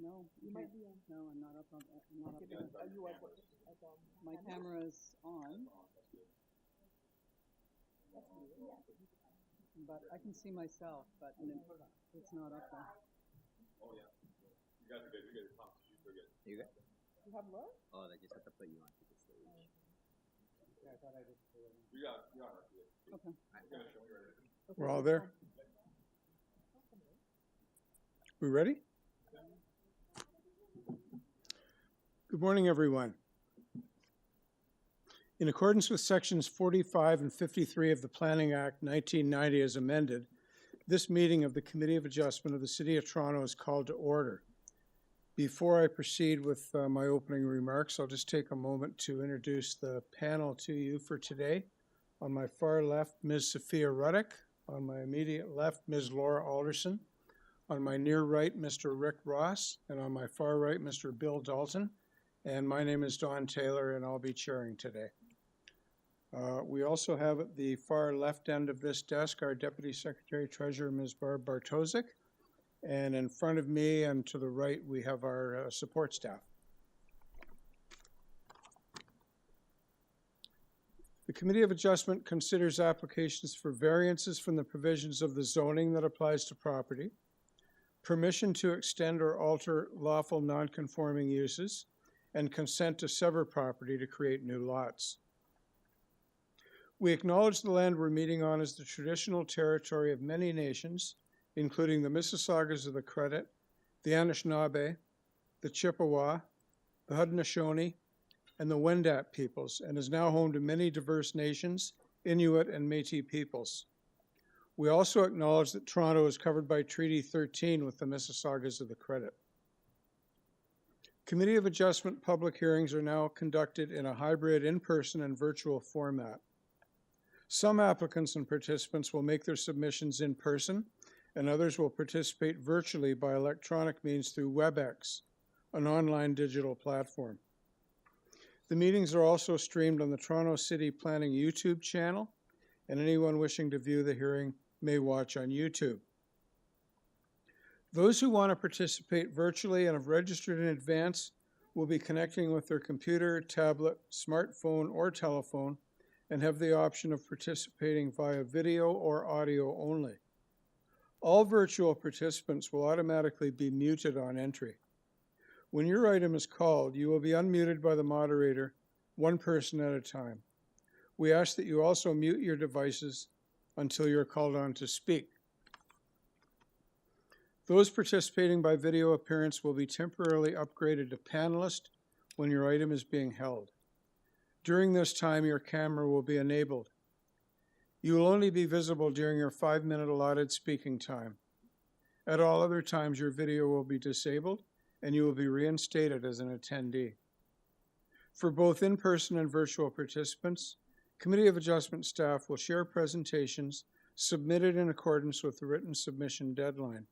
No, You might be on. no, I'm not up on, I'm not up Okay, there. are you at, My camera's on, That's weird. but I can see myself, but it's not up there. Oh yeah. You guys are good. You guys are pumped. You're good. You good? You have low? Oh, they just have to put you onto the stage. Yeah, I thought I did. You got it. Okay. I'm gonna show you right now. We're all there? We ready? Good morning, everyone. In accordance with sections 45 and 53 of the Planning Act 1990 as amended, this meeting of the Committee of Adjustment of the City of Toronto is called to order. Before I proceed with my opening remarks, I'll just take a moment to introduce the panel to you for today. On my far left, Ms. Sophia Ruddick. On my immediate left, Ms. Laura Alderson. On my near right, Mr. Rick Ross. And on my far right, Mr. Bill Dalton. And my name is Don Taylor, and I'll be chairing today. We also have at the far left end of this desk our Deputy Secretary Treasurer, Ms. Barb Bartosik. And in front of me and to the right, we have our support staff. The Committee of Adjustment considers applications for variances from the provisions of the zoning that applies to property, permission to extend or alter lawful non-conforming uses, and consent to sever property to create new lots. We acknowledge the land we're meeting on as the traditional territory of many nations, including the Mississaugas of the Credit, the Anishinaabe, the Chippewa, the Haudenosaunee, and the Wendat peoples, and is now home to many diverse nations, Inuit and Métis peoples. We also acknowledge that Toronto is covered by Treaty 13 with the Mississaugas of the Credit. Committee of Adjustment public hearings are now conducted in a hybrid in-person and virtual format. Some applicants and participants will make their submissions in person, and others will participate virtually by electronic means through WebEx, an online digital platform. The meetings are also streamed on the Toronto City Planning YouTube channel, and anyone wishing to view the hearing may watch on YouTube. Those who want to participate virtually and have registered in advance will be connecting with their computer, tablet, smartphone, or telephone, and have the option of participating via video or audio only. All virtual participants will automatically be muted on entry. When your item is called, you will be unmuted by the moderator, one person at a time. We ask that you also mute your devices until you're called on to speak. Those participating by video appearance will be temporarily upgraded to panelist when your item is being held. During this time, your camera will be enabled. You will only be visible during your 5-minute allotted speaking time. At all other times, your video will be disabled and you will be reinstated as an attendee. For both in-person and virtual participants, Committee of Adjustment staff will share presentations submitted in accordance with the written submission deadline.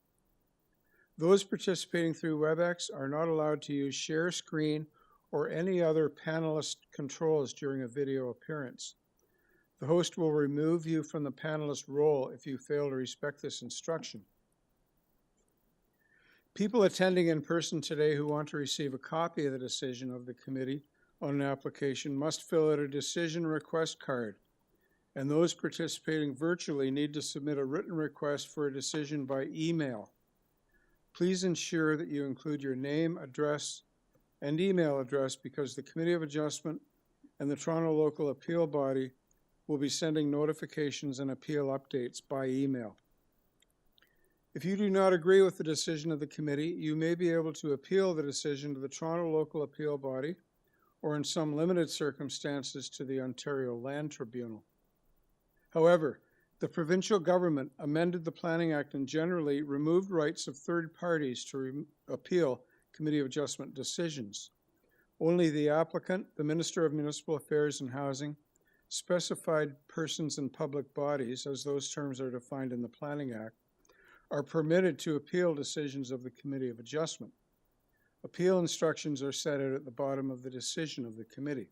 Those participating through WebEx are not allowed to use share screen or any other panelist controls during a video appearance. The host will remove you from the panelist role if you fail to respect this instruction. People attending in person today who want to receive a copy of the decision of the committee on an application must fill out a decision request card, and those participating virtually need to submit a written request for a decision by email. Please ensure that you include your name, address, and email address because the Committee of Adjustment and the Toronto Local Appeal Body will be sending notifications and appeal updates by email. If you do not agree with the decision of the committee, you may be able to appeal the decision to the Toronto Local Appeal Body or in some limited circumstances to the Ontario Land Tribunal. However, the provincial government amended the Planning Act and generally removed rights of third parties to appeal Committee of Adjustment decisions. Only the applicant, the Minister of Municipal Affairs and Housing, specified persons and public bodies, as those terms are defined in the Planning Act, are permitted to appeal decisions of the Committee of Adjustment. Appeal instructions are set out at the bottom of the decision of the committee.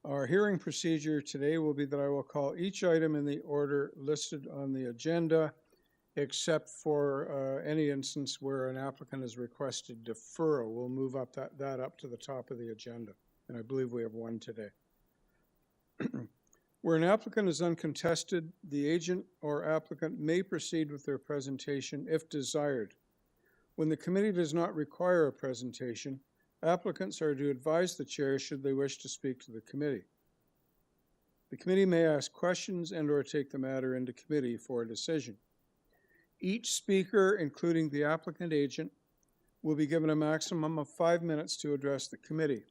Our hearing procedure today will be that I will call each item in the order listed on the agenda, except for any instance where an applicant has requested deferral. We'll move up that up to the top of the agenda, and I believe we have one today. Where an applicant is uncontested, the agent or applicant may proceed with their presentation if desired. When the committee does not require a presentation, applicants are to advise the chair should they wish to speak to the committee. The committee may ask questions and/or take the matter into committee for a decision. Each speaker, including the applicant agent, will be given a maximum of 5 minutes to address the committee.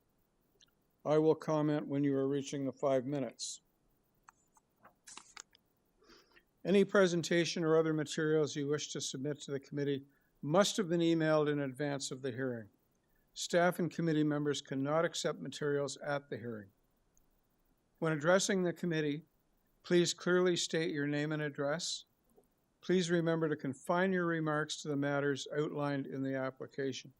I will comment when you are reaching the 5 minutes. Any presentation or other materials you wish to submit to the committee must have been emailed in advance of the hearing. Staff and committee members cannot accept materials at the hearing. When addressing the committee, please clearly state your name and address. Please remember to confine your remarks to the matters outlined in the application.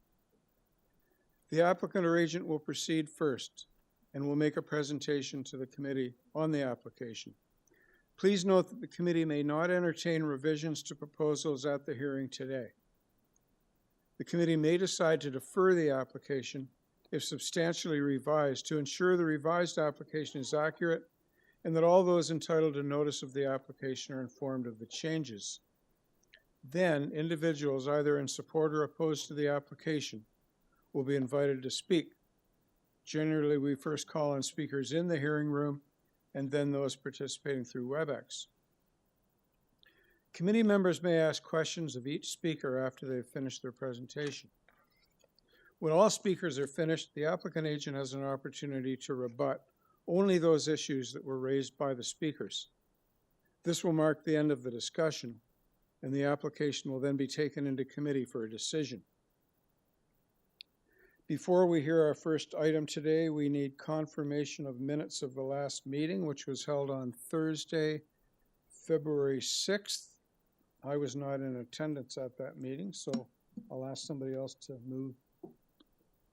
The applicant or agent will proceed first and will make a presentation to the committee on the application. Please note that the committee may not entertain revisions to proposals at the hearing today. The committee may decide to defer the application if substantially revised to ensure the revised application is accurate and that all those entitled to notice of the application are informed of the changes. Then, individuals either in support or opposed to the application will be invited to speak. Generally, we first call on speakers in the hearing room and then those participating through WebEx. Committee members may ask questions of each speaker after they've finished their presentation. When all speakers are finished, the applicant agent has an opportunity to rebut only those issues that were raised by the speakers. This will mark the end of the discussion, and the application will then be taken into committee for a decision. Before we hear our first item today, we need confirmation of minutes of the last meeting, which was held on Thursday, February 6th. I was not in attendance at that meeting, so I'll ask somebody else to move.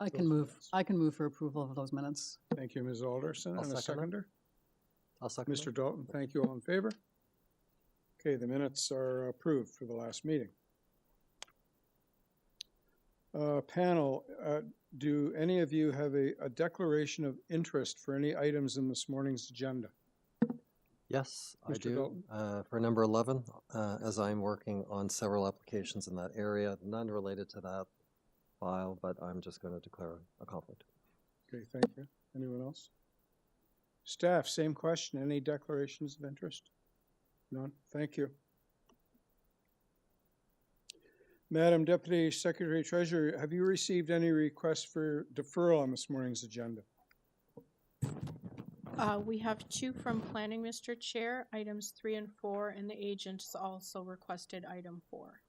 I can move for approval of those minutes. Thank you, Ms. Alderson. I'll And a second it. seconder? I'll second Mr. Dalton, thank you. All in favor? Okay, the minutes are approved for the last meeting. Panel, do any of you have a declaration of interest for any items in this morning's agenda? Yes, I Mr. do. Dalton? For number 11, as I'm working on several applications in that area, none related to that file, but I'm just going to declare a conflict. Okay, thank you. Anyone else? Staff, same question. Any declarations of interest? None? Thank you. Madam Deputy Secretary Treasurer, have you received any requests for deferral on this morning's agenda? We have two from planning, Mr. Chair, items 3 and 4, and the agents also requested item 4.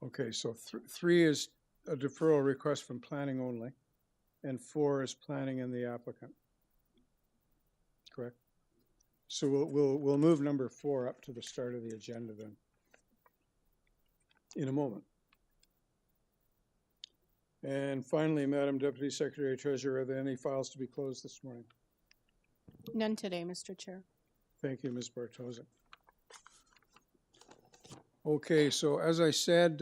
Okay, so 3 is a deferral request from planning only, and 4 is planning and the applicant. Correct? So we'll move number 4 up to the start of the agenda then, in a moment. And finally, Madam Deputy Secretary Treasurer, are there any files to be closed this morning? None today, Mr. Chair. Thank you, Ms. Bartoszek. Okay, so as I said,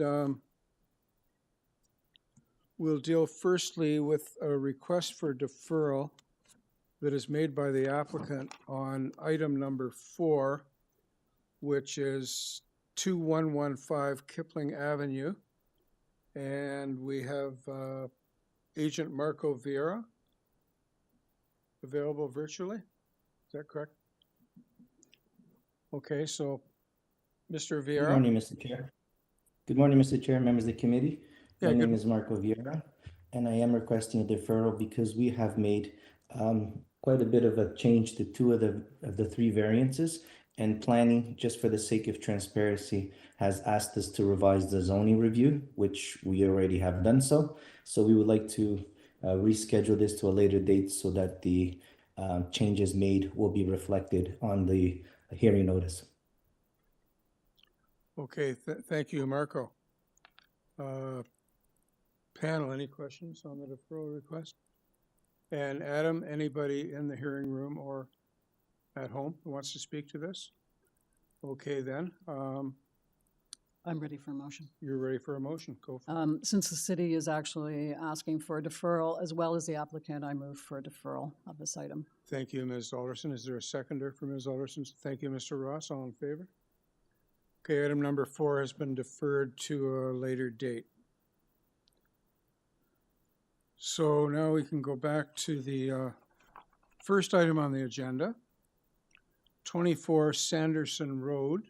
we'll deal firstly with a request for deferral that is made by the applicant on item number 4, which is 2115 Kipling Avenue. And we have Agent Marco Vieira available virtually. Is that correct? Okay, so Mr. Vieira. Good morning, Mr. Chair. Good morning, Mr. Chair, members of the committee. Yeah, My name is Marco Vieira, and I am requesting a deferral because we have made quite a bit of a change to 2 of the 3 variances, and planning, just for the sake of transparency, has asked us to revise the zoning review, which we already have done so. So we would like to reschedule this to a later date so that the changes made will be reflected on the hearing notice. Okay, thank you, Marco. Panel, any questions on the deferral request? And Adam, anybody in the hearing room or at home who wants to speak to this? Okay, then, I'm ready for a motion. you're ready for a motion. Go for it. Since the city is actually asking for a deferral as well as the applicant, I move for a deferral of this item. Thank you, Ms. Alderson. Is there a seconder for Ms. Alderson? Thank you, Mr. Ross. All in favor? Okay, item number 4 has been deferred to a later date. So now we can go back to the first item on the agenda, 24 Sanderson Road.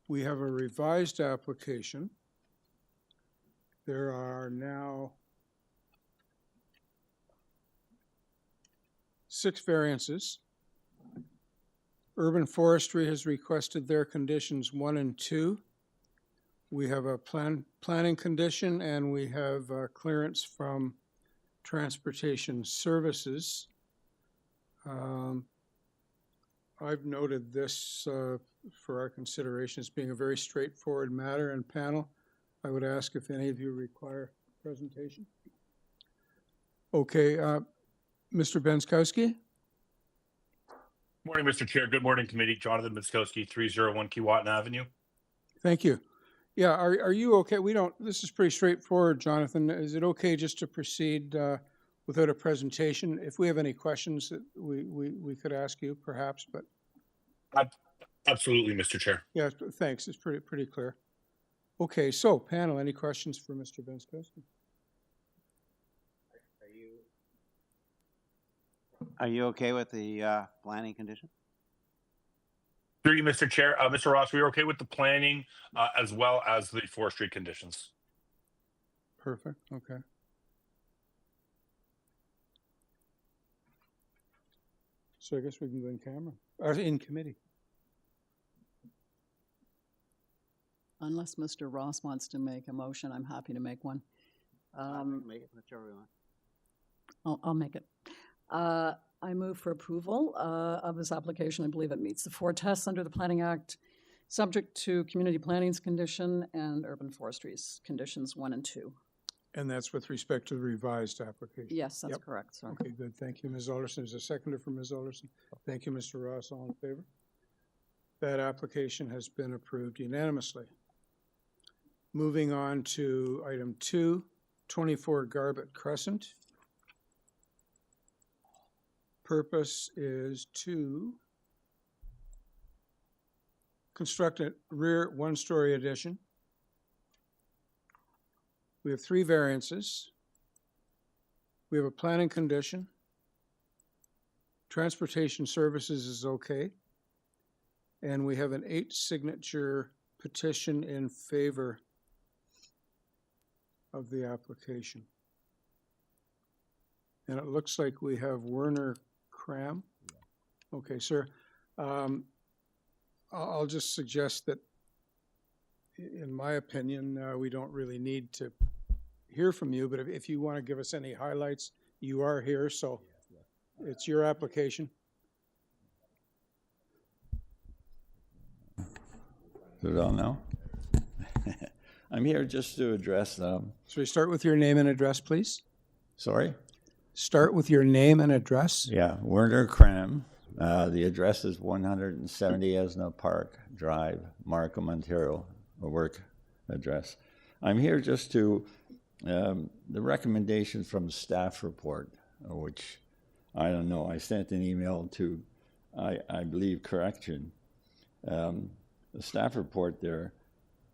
We have a revised application. There are now 6 variances. Urban Forestry has requested their conditions 1 and 2. We have a planning condition, and we have clearance from Transportation Services. I've noted this for our consideration as being a very straightforward matter, and panel, I would ask if any of you require presentation. Okay, Mr. Benskowski? Morning, Mr. Chair. Good morning, committee. Jonathan Miskowski, 301 Keewatin Avenue. Thank you. Yeah, are you okay? This is pretty straightforward, Jonathan. Is it okay just to proceed without a presentation? If we have any questions that we could ask you perhaps, but. Absolutely, Mr. Chair. Yeah, thanks. It's pretty clear. Okay, so panel, any questions for Mr. Benskowski? Are you okay with the planning condition? Through you, Mr. Chair. Mr. Ross, we are okay with the planning as well as the forestry conditions. Perfect, okay. So I guess we can go in camera, or in committee. Unless Mr. Ross wants to make a motion, I'm happy to make one. Make it whichever we want. I'll make it. I move for approval of this application. I believe it meets the 4 tests under the Planning Act, subject to community planning's condition and urban forestry's conditions 1 and 2. And that's with respect to the revised application? Yes, that's Yep. correct, sorry. Okay, good. Thank you, Ms. Alderson. Is there a seconder for Ms. Alderson? Thank you, Mr. Ross. All in favor? That application has been approved unanimously. Moving on to item 2, 24 Garbet Crescent. Purpose is to construct a rear 1-story addition. We have 3 variances. We have a planning condition. Transportation Services is okay. And we have an 8-signature petition in favor of the application. And it looks like we have Werner Cram. Okay, sir. I'll just suggest that, in my opinion, we don't really need to hear from you, but if you want to give us any highlights, you are here, so it's your application. Is it on now? I'm here just to address So we start with your name and address, please. sorry? Start with your name and address. Yeah, Werner Cram. The address is 170 Esna Park Drive, Markham, Ontario, a work address. I'm here just to, the recommendation from the staff report, which, I don't know, I sent an email to, I believe, correction. The staff report there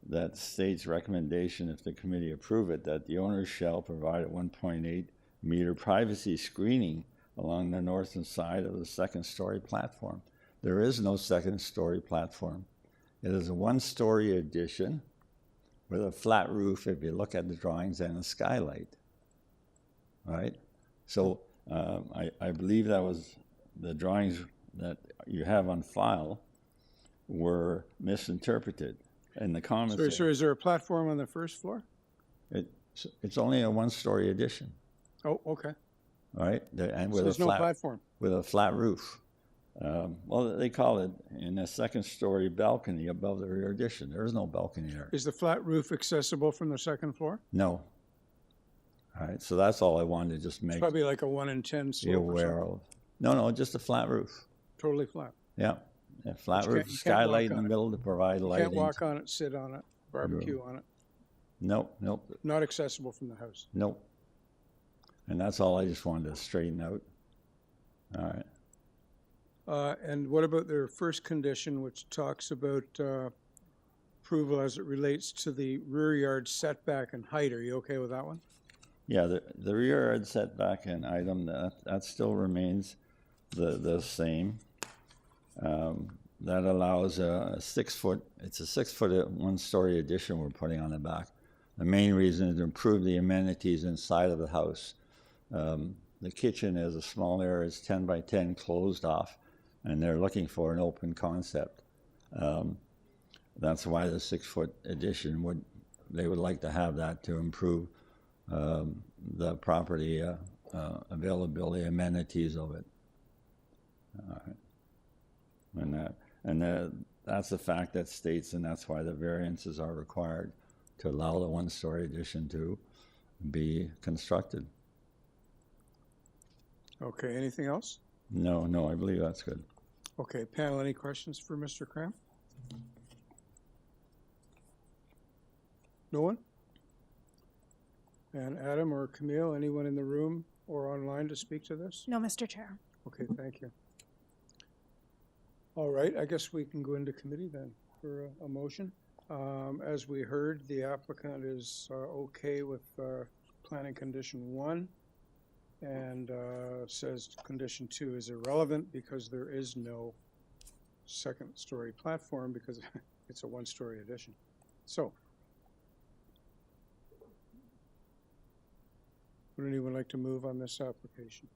that states recommendation, if the committee approve it, that the owner shall provide a 1.8 meter privacy screening along the northern side of the 2nd-story platform. There is no 2nd-story platform. It is a 1-story addition with a flat roof, if you look at the drawings, and a skylight. All right? So I believe that was the drawings that you have on file were misinterpreted in the comments. Sorry, sir, is there a platform on the 1st floor? It's only a 1-story addition. Oh, okay. All right, and with So there's a flat no platform. with a flat roof. Well, they call it in a 2nd-story balcony above the rear addition. There is no balcony there. Is the flat roof accessible from the 2nd floor? No. All right, so that's all I wanted to just It's make probably like a 1 in 10 you slope or aware something. of. No, just a flat roof. Totally flat. Yeah, A flat You roof can't walk skylight in the on it. middle to provide You lighting. can't walk on it, sit on it, barbecue on it. Nope, nope, Not accessible from the house. nope. And that's all I just wanted to straighten out. All right. And what about their first condition, which talks about approval as it relates to the rear yard setback and height? Are you okay with that one? Yeah, the rear yard setback and item, that still remains the same. That allows a 6 foot, it's a 6 foot, 1-story addition we're putting on the back. The main reason is to improve the amenities inside of the house. The kitchen is a small area, it's 10 by 10 closed off, and they're looking for an open concept. That's why the 6 foot addition they would like to have that to improve the property availability, amenities of it. All right. And that's the fact that states, and that's why the variances are required to allow the 1-story addition to be constructed. Okay, anything else? No, I believe that's good. Okay, panel, any questions for Mr. Cram? No one? And Adam or Camille, anyone in the room or online to speak to this? No, Mr. Chair. Okay, thank you. All right, I guess we can go into committee then for a motion. As we heard, the applicant is okay with planning condition 1 and says condition 2 is irrelevant because there is no second-story platform because it's a 1-story addition. So, would anyone like to move on this application?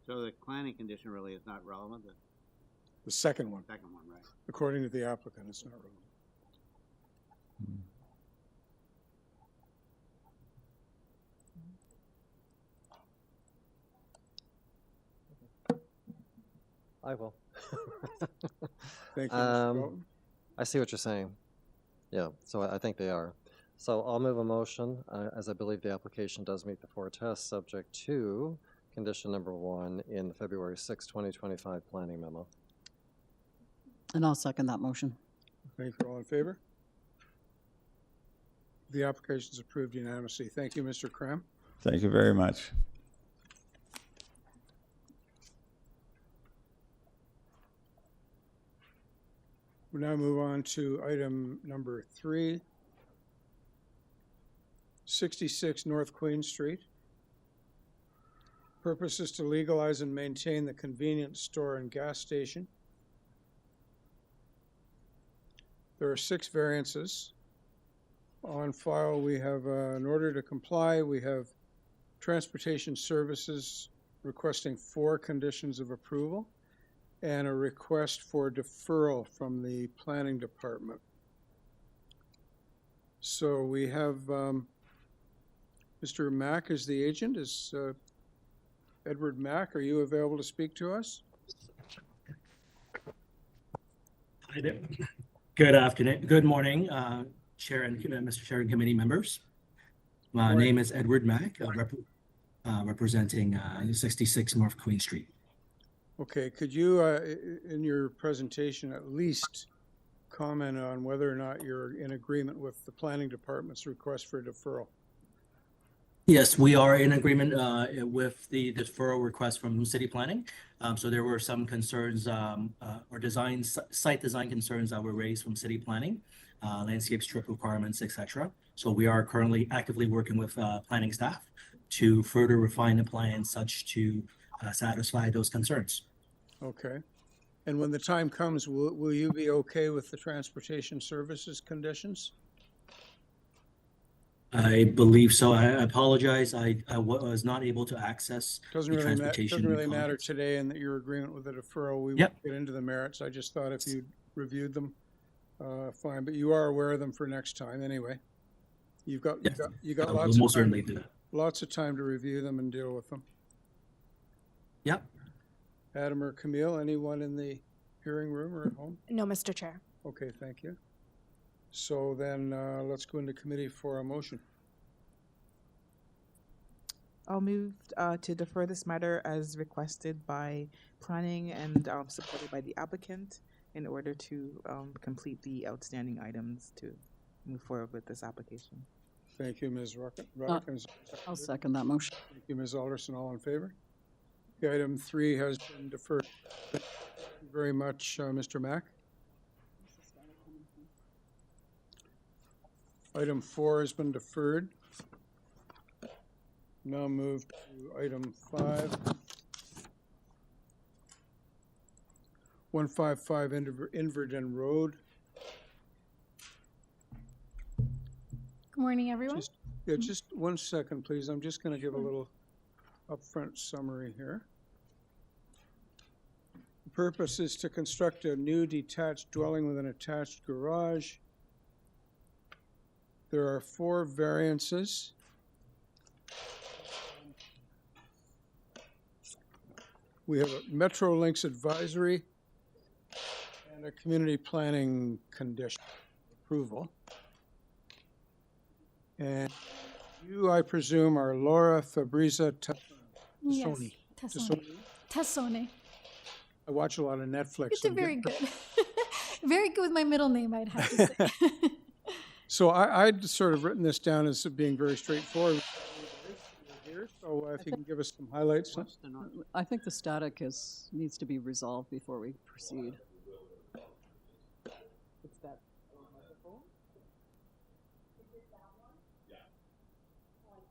So the planning condition really is not relevant, the The second one, second one, right? according to the applicant, it's not relevant. I will. Thank you, Mr. Um, Dalton. I see what you're saying. Yeah, so I think they are. So I'll move a motion, as I believe the application does meet the 4 tests, subject to condition number 1 in the February 6, 2025 planning memo. And I'll second that motion. Thank you. All in favor? The application is approved unanimously. Thank you, Mr. Cram. Thank you very much. We'll now move on to item number 3, 66 North Queen Street. Purpose is to legalize and maintain the convenience store and gas station. There are 6 variances. On file, we have in order to comply, we have Transportation Services requesting 4 conditions of approval and a request for deferral from the Planning Department. So we have Mr. Mack as the agent. Is Edward Mack, are you available to speak to us? Hi there. Good afternoon. Good morning, Chair and Mr. Chair and committee members. My name is Edward Mack, representing 66 North Queen Street. Okay, could you, in your presentation, at least comment on whether or not you're in agreement with the Planning Department's request for deferral? Yes, we are in agreement with the deferral request from City Planning. So there were some concerns or site design concerns that were raised from City Planning, landscape strip requirements, etc. So we are currently actively working with planning staff to further refine the plan such to satisfy those concerns. Okay. And when the time comes, will you be okay with the Transportation Services conditions? I believe so. I apologize. I was not able to access Doesn't the really transportation. doesn't really matter today, and that your agreement with the deferral. We Yep. won't get into the merits. I just thought if you reviewed them, fine. But you are aware of them for next time, anyway. You've got, Yes. you got We'll lots most of time, certainly do that. lots of time to review them and deal with them. Yep. Adam or Camille, anyone in the hearing room or at home? No, Mr. Chair. Okay, thank you. So then, let's go into committee for a motion. I'll move to defer this matter as requested by planning and supported by the applicant in order to complete the outstanding items to move forward with this application. Thank you, Ms. Rocket. I'll second that motion. Thank you, Ms. Alderson. All in favor? Okay, item 3 has been deferred. Thank you very much, Mr. Mack. Item 4 has been deferred. Now move to item 5. 155 Inverin Road. Good morning, everyone. Just 1 second, please. I'm just going to give a little upfront summary here. The purpose is to construct a new detached dwelling with an attached garage. There are 4 variances. We have a Metrolinx advisory and a community planning condition approval. And you, I presume, are Laura Fabriza Tassoni. Yes, Tassone. I watch a lot of Netflix. It's very good. Very good with my middle name, I'd have to say. So I'd sort of written this down as being very straightforward. So if you can give us some highlights. I think the static needs to be resolved before we proceed. It's that microphone?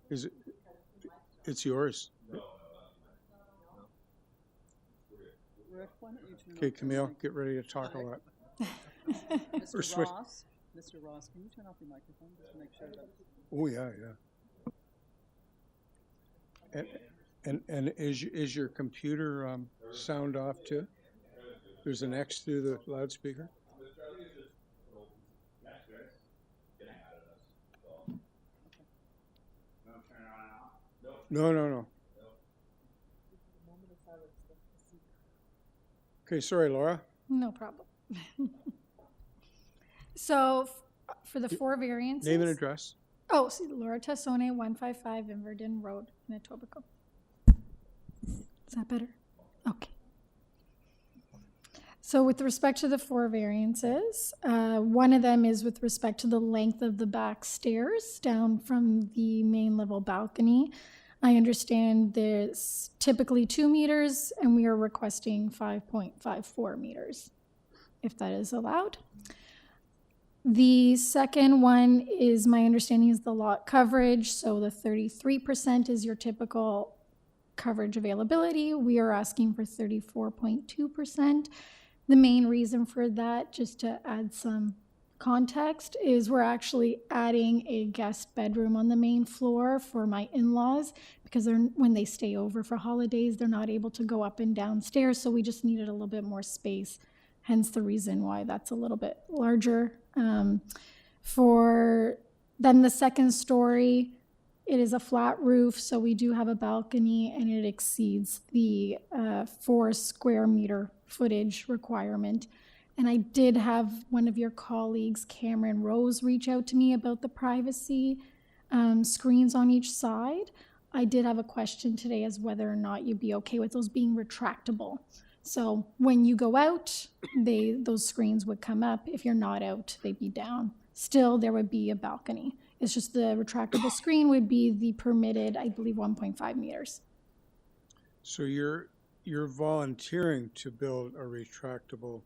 Is it? It's yours. Okay, Camille, get ready to talk a lot. Mr. Ross, can you turn off your microphone just to make sure that? Oh, yeah, yeah. And is your computer sound off too? There's an X through the loudspeaker? No. Okay, sorry, Laura. No problem. So for the 4 variances. Name and address. Oh, see, Laura Tassone, 155 Inverden Road in Etobicoke. Is that better? Okay. So with respect to the 4 variances, one of them is with respect to the length of the back stairs down from the main level balcony. I understand there's typically 2 meters, and we are requesting 5.54 meters, if that is allowed. The second one is, my understanding, is the lot coverage. So the 33% is your typical coverage availability. We are asking for 34.2%. The main reason for that, just to add some context, is we're actually adding a guest bedroom on the main floor for my in-laws, because when they stay over for holidays, they're not able to go up and down stairs. So we just needed a little bit more space. Hence the reason why that's a little bit larger. For then the second story, it is a flat roof, so we do have a balcony, and it exceeds the 4 square meter footage requirement. And I did have one of your colleagues, Cameron Rose, reach out to me about the privacy screens on each side. I did have a question today as whether or not you'd be okay with those being retractable. So when you go out, those screens would come up. If you're not out, they'd be down. Still, there would be a balcony. It's just the retractable screen would be the permitted, I believe, 1.5 meters. So you're volunteering to build a retractable,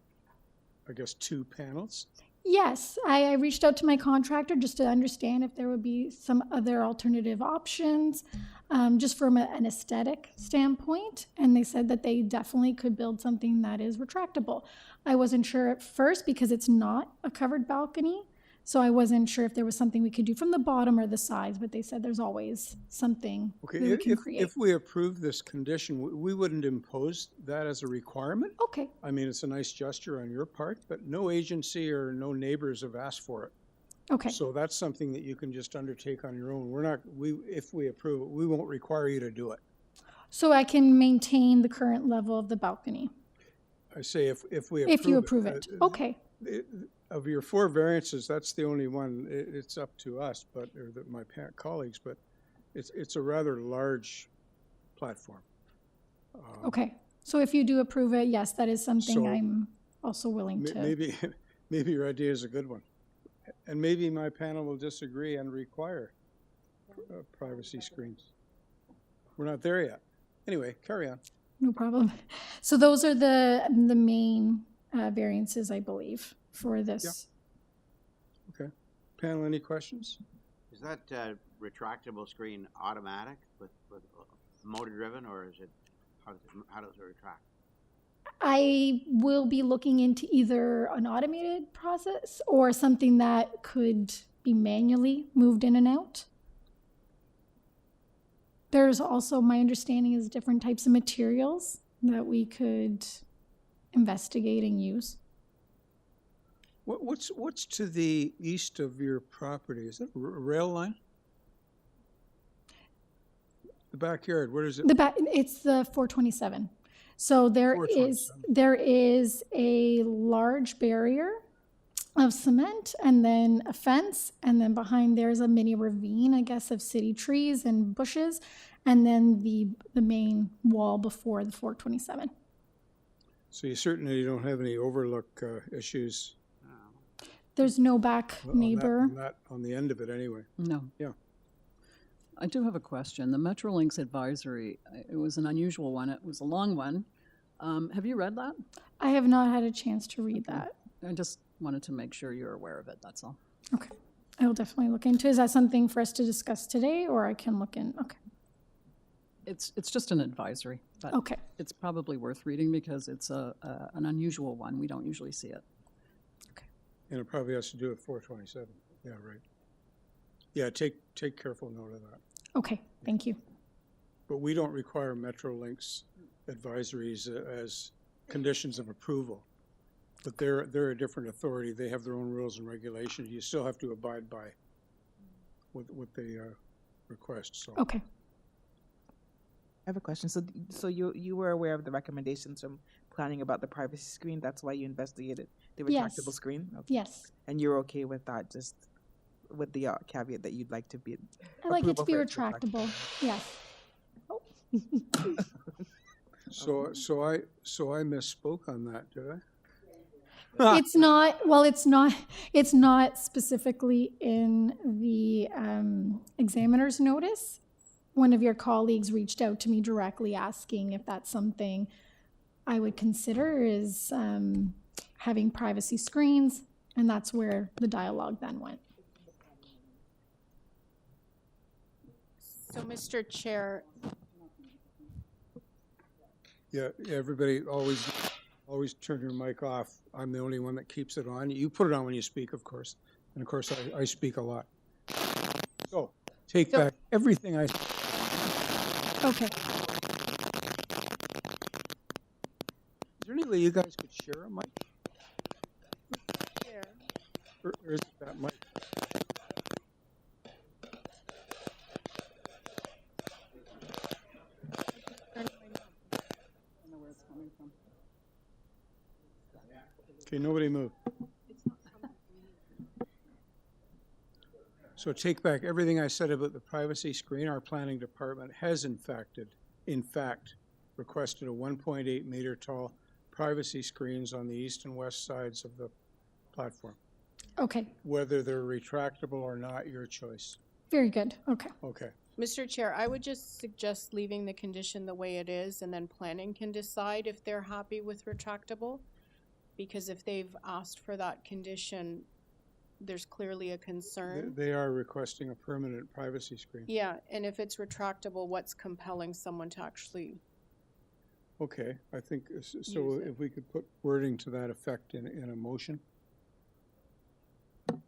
I guess, 2 panels? Yes, I reached out to my contractor just to understand if there would be some other alternative options, just from an aesthetic standpoint. And they said that they definitely could build something that is retractable. I wasn't sure at first because it's not a covered balcony. So I wasn't sure if there was something we could do from the bottom or the sides, but they said there's always something that we can create. If we approve this condition, we wouldn't impose that as a requirement? Okay. I mean, it's a nice gesture on your part, but no agency or no neighbors have asked for it. Okay. So that's something that you can just undertake on your own. We're not, if we approve it, we won't require you to do it. So I can maintain the current level of the balcony I say if we approve it. if you approve it. Okay. Of your 4 variances, that's the only one. It's up to us, or my colleagues, but it's a rather large platform. Okay. So if you do approve it, yes, that is something So I'm also willing to. Maybe your idea is a good one. And maybe my panel will disagree and require privacy screens. We're not there yet. Anyway, carry on. No problem. So those are the main variances, I believe, for this. Okay. Panel, any questions? Is that retractable screen automatic with motor driven, or is it how does it retract? I will be looking into either an automated process or something that could be manually moved in and out. There's also, my understanding is different types of materials that we could investigate and use. What's to the east of your property? Is that a rail line? The backyard, where is it? It's the 427. So there is a large barrier of cement and then a fence, and then behind there's a mini ravine, I guess, of city trees and bushes, and then the main wall before the 427. So you certainly don't have any overlook issues. There's no back neighbor. On the end of it anyway. No. Yeah. I do have a question. The Metrolinx advisory, it was an unusual one. It was a long one. Have you read that? I have not had a chance to read that. I just wanted to make sure you're aware of it, that's all. Okay. I will definitely look into it. Is that something for us to discuss today, or I can look in? Okay. It's just an advisory, but okay. It's probably worth reading because it's an unusual one. We don't usually see it. Okay. And it probably has to do with 427. Yeah, right. Yeah, take careful note of that. Okay, thank you. But we don't require Metrolinx advisories as conditions of approval. But they're a different authority. They have their own rules and regulations. You still have to abide by what they request. So. Okay. I have a question. So you were aware of the recommendations from planning about the privacy screen. That's why you investigated the retractable screen? Okay. Yes. And you're okay with that, just with the caveat that you'd like to be. I like it to be retractable. Yes. Oh. So I misspoke on that, did I? It's not specifically in the examiner's notice. One of your colleagues reached out to me directly asking if that's something I would consider is having privacy screens, and that's where the dialogue then went. So, Mr. Chair. Yeah, everybody always turn your mic off. I'm the only one that keeps it on. You put it on when you speak, of course. And of course, I speak a lot. So, take back everything I said. Okay. Is there any way you guys could share a mic? Share. Or is it that mic? Okay, nobody move. So take back everything I said about the privacy screen. Our planning department has in fact requested a 1.8 meter tall privacy screens on the east and west sides of the platform. Okay. Whether they're retractable or not, your choice. Very good. Okay. Okay. Mr. Chair, I would just suggest leaving the condition the way it is, and then planning can decide if they're happy with retractable. Because if they've asked for that condition, there's clearly a concern. They are requesting a permanent privacy screen. Yeah, and if it's retractable, what's compelling someone to actually? Okay, I think, so if we could put wording to that effect in a motion.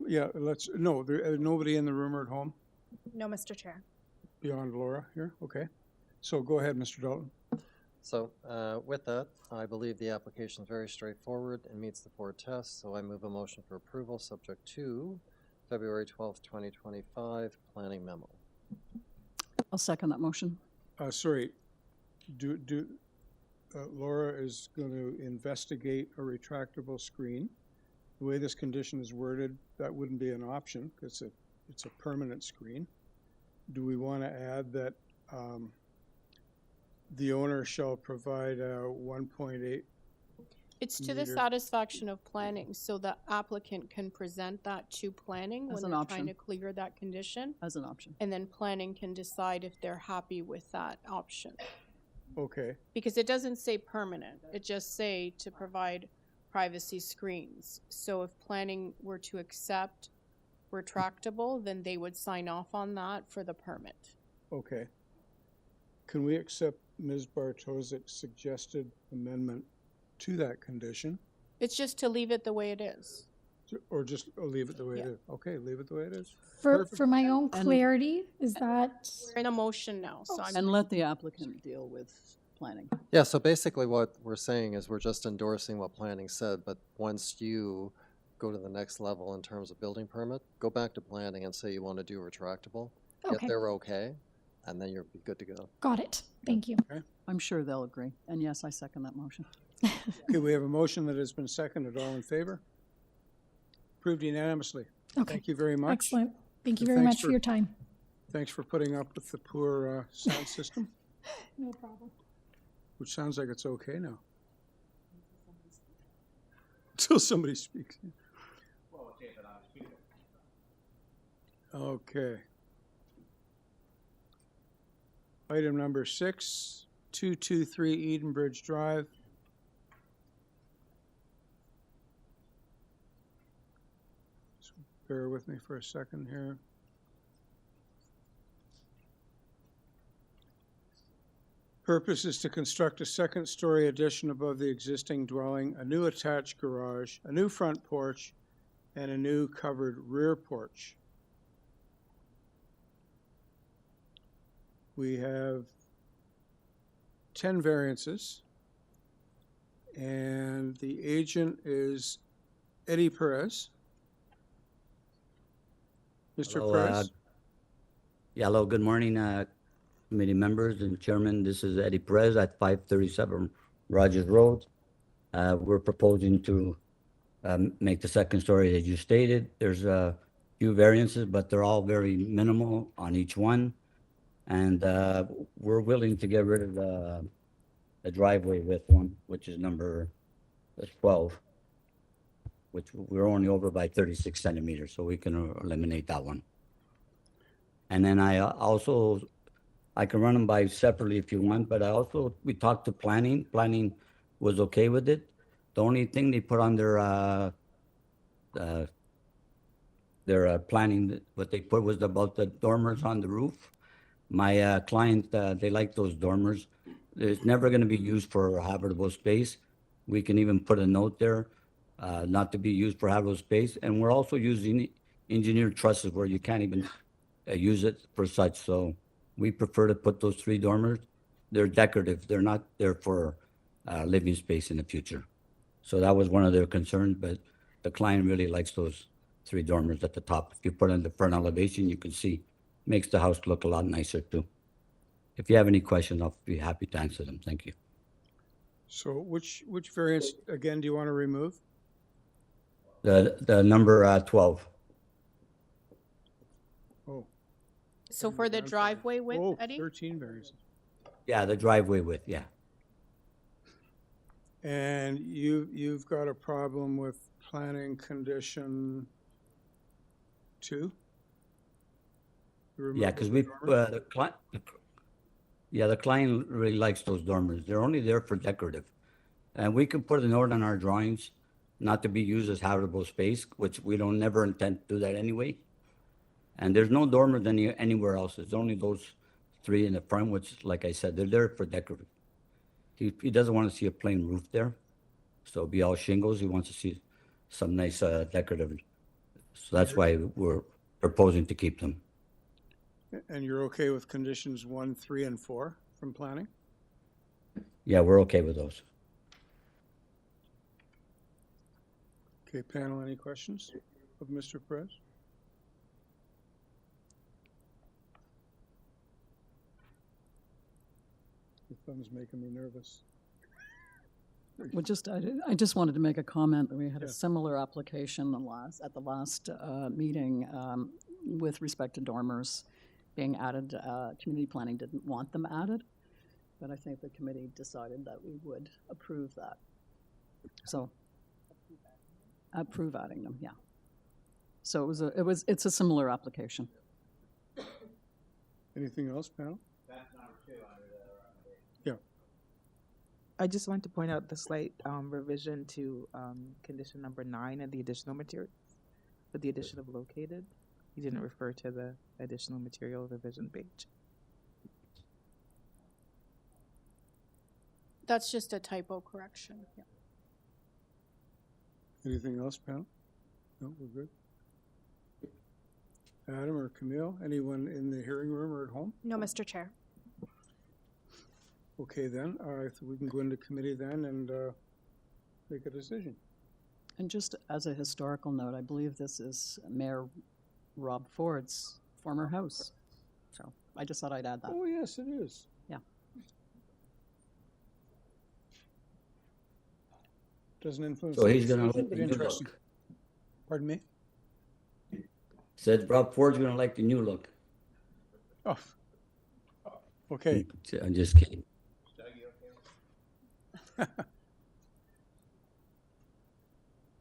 Yeah, nobody in the room or at home? No, Mr. Chair. Beyond Laura here? Okay. So go ahead, Mr. Dalton. So with that, I believe the application is very straightforward and meets the 4 tests, so I move a motion for approval subject to February 12th, 2025, planning memo. I'll second that motion. Sorry, Laura is going to investigate a retractable screen. The way this condition is worded, that wouldn't be an option, because it's a permanent screen. Do we want to add that the owner shall provide a 1.8? It's to the meter. satisfaction of planning, so the applicant can present that to planning As when an they're trying option. to clear that condition. As an option. And then planning can decide if they're happy with that option. Okay, Because it doesn't say permanent, it just say to provide privacy screens. So if planning were to accept retractable, then they would sign off on that for the permit. okay. Can we accept Ms. Bartosick's suggested amendment to that condition? It's just to leave it the way it is. Or just leave it the way it Yeah. is? Okay, leave it the way it is. For Perfect. for my own And- clarity, is that We're in a motion now, so I'm. And let the applicant deal with planning. Yeah, so basically what we're saying is we're just endorsing what planning said, but once you go to the next level in terms of building permit, go back to planning and say you want to do retractable, get Okay. their okay, and then you're good to go. got it? Thank you. I'm sure they'll agree. And yes, I second that motion. Okay, we have a motion that has been seconded. All in favor? Approved unanimously. Okay. Thank you very much. Excellent. Thank you And very thanks much for your time. Thanks for putting up with the poor sound system, No problem. which sounds like it's okay now. Until somebody speaks. Okay. Item number 6, 223 Edenbridge Drive. So bear with me for a second here. Purpose is to construct a second-story addition above the existing dwelling, a new attached garage, a new front porch, and a new covered rear porch. We have 10 variances, and the agent is Eddie Perez. Mr. Hello, Perez? hello, good morning, committee members and chairman. This is Eddie Perez at 537 Rogers Road. We're proposing to make the second story as you stated. There's a few variances, but they're all very minimal on each one. And we're willing to get rid of the driveway width one, which is number 12, which we're only over by 36 centimeters, so we can eliminate that one. And then I can run them by separately if you want, but we talked to planning. Planning was okay with it. The only thing they put on their planning, what they put was about the dormers on the roof. My client, they like those dormers. It's never going to be used for habitable space. We can even put a note there, not to be used for habitable space. And we're also using engineered trusses where you can't even use it for such. So we prefer to put those 3 dormers. They're decorative. They're not there for living space in the future. So that was one of their concerns, but the client really likes those 3 dormers at the top. If you put in the front elevation, you can see, makes the house look a lot nicer too. If you have any questions, I'll be happy to answer them. Thank you. So which variance, again, do you want to remove? The number 12. Oh. So for the I'm sorry. driveway width, Oh, Eddie? 13 variances. Yeah, the driveway width, yeah. And you've got a problem with planning condition 2? Yeah, because the client really likes those dormers. They're only there for decorative. And we can put a note on our drawings not to be used as habitable space, which we don't never intend to do that anyway. And there's no dormers anywhere else. It's only those 3 in the front, which, like I said, they're there for decorative. He doesn't want to see a plain roof there. So it'll be all shingles. He wants to see some nice decorative. So that's why we're proposing to keep them. And you're okay with conditions 1, 3, and 4 from planning? Yeah, we're okay with those. Okay, panel, any questions of Mr. Perez? thumb's making me nervous. Well, I just wanted to make a comment that we had Yeah. a similar application at the last meeting with respect to dormers being added. Community planning didn't want them added, but I think the committee decided that we would approve that. So approve adding them, yeah. So it's a similar application. Anything else, panel? That's number 2 under the. Yeah. I just want to point out the slight revision to condition number 9 and the additional material, with the addition of located. You didn't refer to the additional material revision page. That's just a typo correction. Yeah. Anything else, panel? No, we're good. Adam or Camille, anyone in the hearing room or at home? No, Mr. Chair. Okay, then, we can go into committee then and make a decision. And just as a historical note, I believe this is Mayor Rob Ford's former house. So I just thought I'd add that. Oh, yes, it is. Yeah. Doesn't influence. So the he's gonna decision, let but the new interesting. look. Pardon me? Said Rob Ford's gonna like the new look. Oh, okay. I'm just kidding.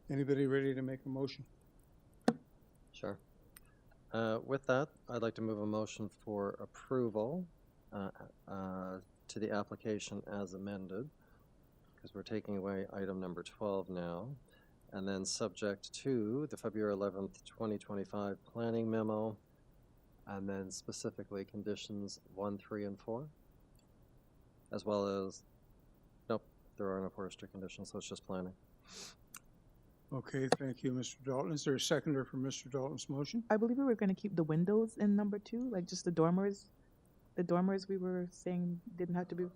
Anybody ready to make a motion? Sure. With that, I'd like to move a motion for approval to the application as amended, because we're taking away item number 12 now, and then subject to the February 11th, 2025 planning memo, and then specifically conditions 1, 3, and 4, as well as, nope, there are no forestry conditions, so it's just planning. Okay, thank you, Mr. Dalton. Is there a seconder for Mr. Dalton's motion? I believe we were going to keep the windows in number 2, like just the dormers. The dormers we were saying didn't have to be.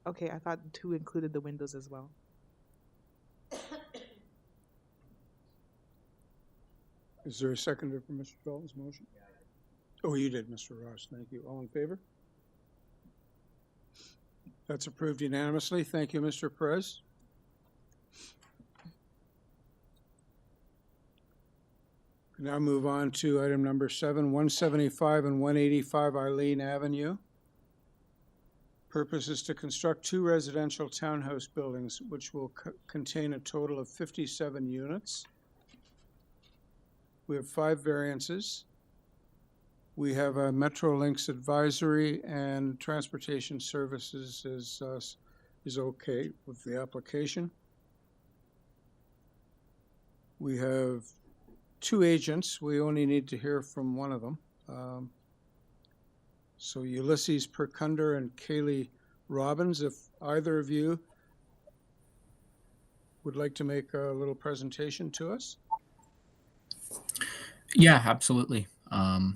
Okay, I thought 2 included the windows as well. Is there a seconder for Mr. Dalton's motion? Oh, you did, Mr. Ross. Thank you. All in favor? That's approved unanimously. Thank you, Mr. Perez. Now move on to item number 7, 175 and 185 Eileen Avenue. Purpose is to construct 2 residential townhouse buildings, which will contain a total of 57 units. We have 5 variances. We have a Metrolinx advisory, and transportation services is okay with the application. We have 2 agents. We only need to hear from one of them. So Ulysses Percunder and Kaylee Robbins, if either of you would like to make a little presentation to us. Yeah, absolutely. I'll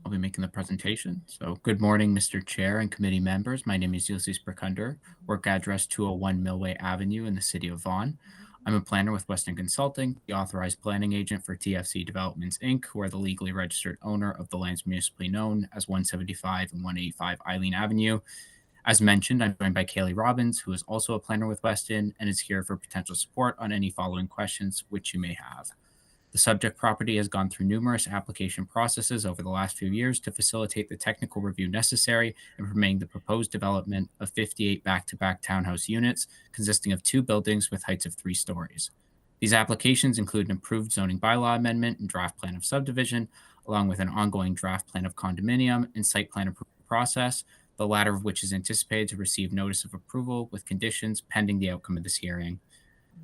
be making the presentation. So good morning, Mr. Chair and committee members. My name is Ulysses Percunder, work address 201 Millway Avenue in the city of Vaughan. I'm a planner with Weston Consulting, the authorized planning agent for TFC Developments, Inc., who are the legally registered owner of the lands municipally known as 175 and 185 Eileen Avenue. As mentioned, I'm joined by Kaylee Robbins, who is also a planner with Weston and is here for potential support on any following questions which you may have. The subject property has gone through numerous application processes over the last few years to facilitate the technical review necessary in permitting the proposed development of 58 back-to-back townhouse units consisting of 2 buildings with heights of 3 stories. These applications include an approved zoning bylaw amendment and draft plan of subdivision, along with an ongoing draft plan of condominium and site plan approval process, the latter of which is anticipated to receive notice of approval with conditions pending the outcome of this hearing.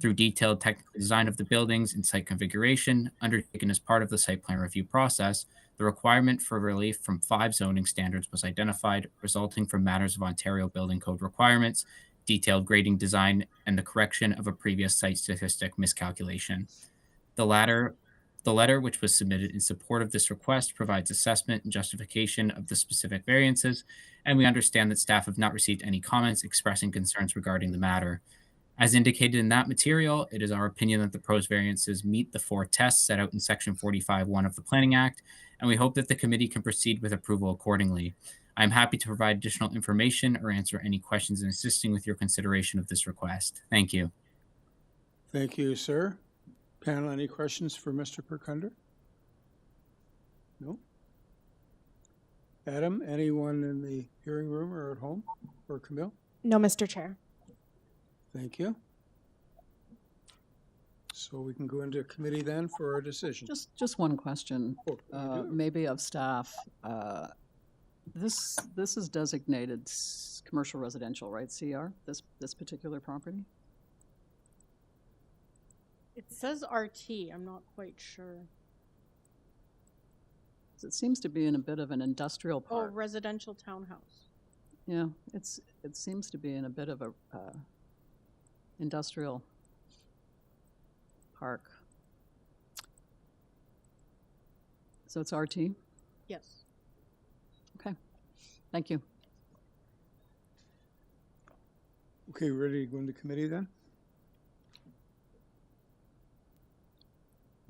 Through detailed technical design of the buildings and site configuration undertaken as part of the site plan review process, the requirement for relief from 5 zoning standards was identified, resulting from matters of Ontario Building Code requirements, detailed grading design, and the correction of a previous site statistic miscalculation. The letter, which was submitted in support of this request, provides assessment and justification of the specific variances, and we understand that staff have not received any comments expressing concerns regarding the matter. As indicated in that material, it is our opinion that the proposed variances meet the 4 tests set out in Section 45(1) of the Planning Act, and we hope that the committee can proceed with approval accordingly. I'm happy to provide additional information or answer any questions in assisting with your consideration of this request. Thank you. Thank you, sir. Panel, any questions for Mr. Percunder? No? Adam, anyone in the hearing room or at home? Or Camille? No, Mr. Chair. Thank you. So we can go into committee then for our decision. Just one question, Oh, you do? maybe of staff. This is designated commercial residential, right, CR, this particular property? It says RT, I'm not quite sure. It seems to be in a bit of an industrial Oh, park. residential townhouse. Yeah, it seems to be in a bit of a industrial park. So it's RT? Yes. Okay, thank you. Okay, ready to go into committee then?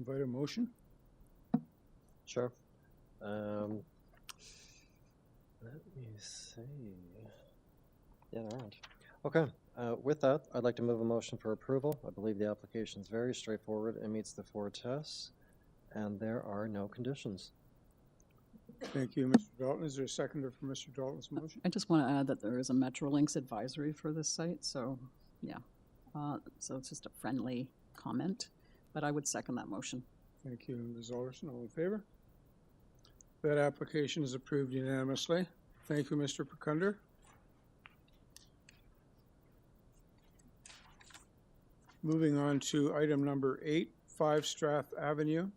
Invite a motion? Sure. Let me see. Yeah, all right. Okay, with that, I'd like to move a motion for approval. I believe the application is very straightforward and meets the 4 tests, and there are no conditions. Thank you, Mr. Dalton. Is there a seconder for Mr. Dalton's motion? I just want to add that there is a Metrolinx advisory for this site, so yeah. So it's just a friendly comment, but I would second that motion. Thank you, Ms. Alderson. All in favor? That application is approved unanimously. Thank you, Mr. Percunder. Moving on to item number 8, 5 Strath Avenue.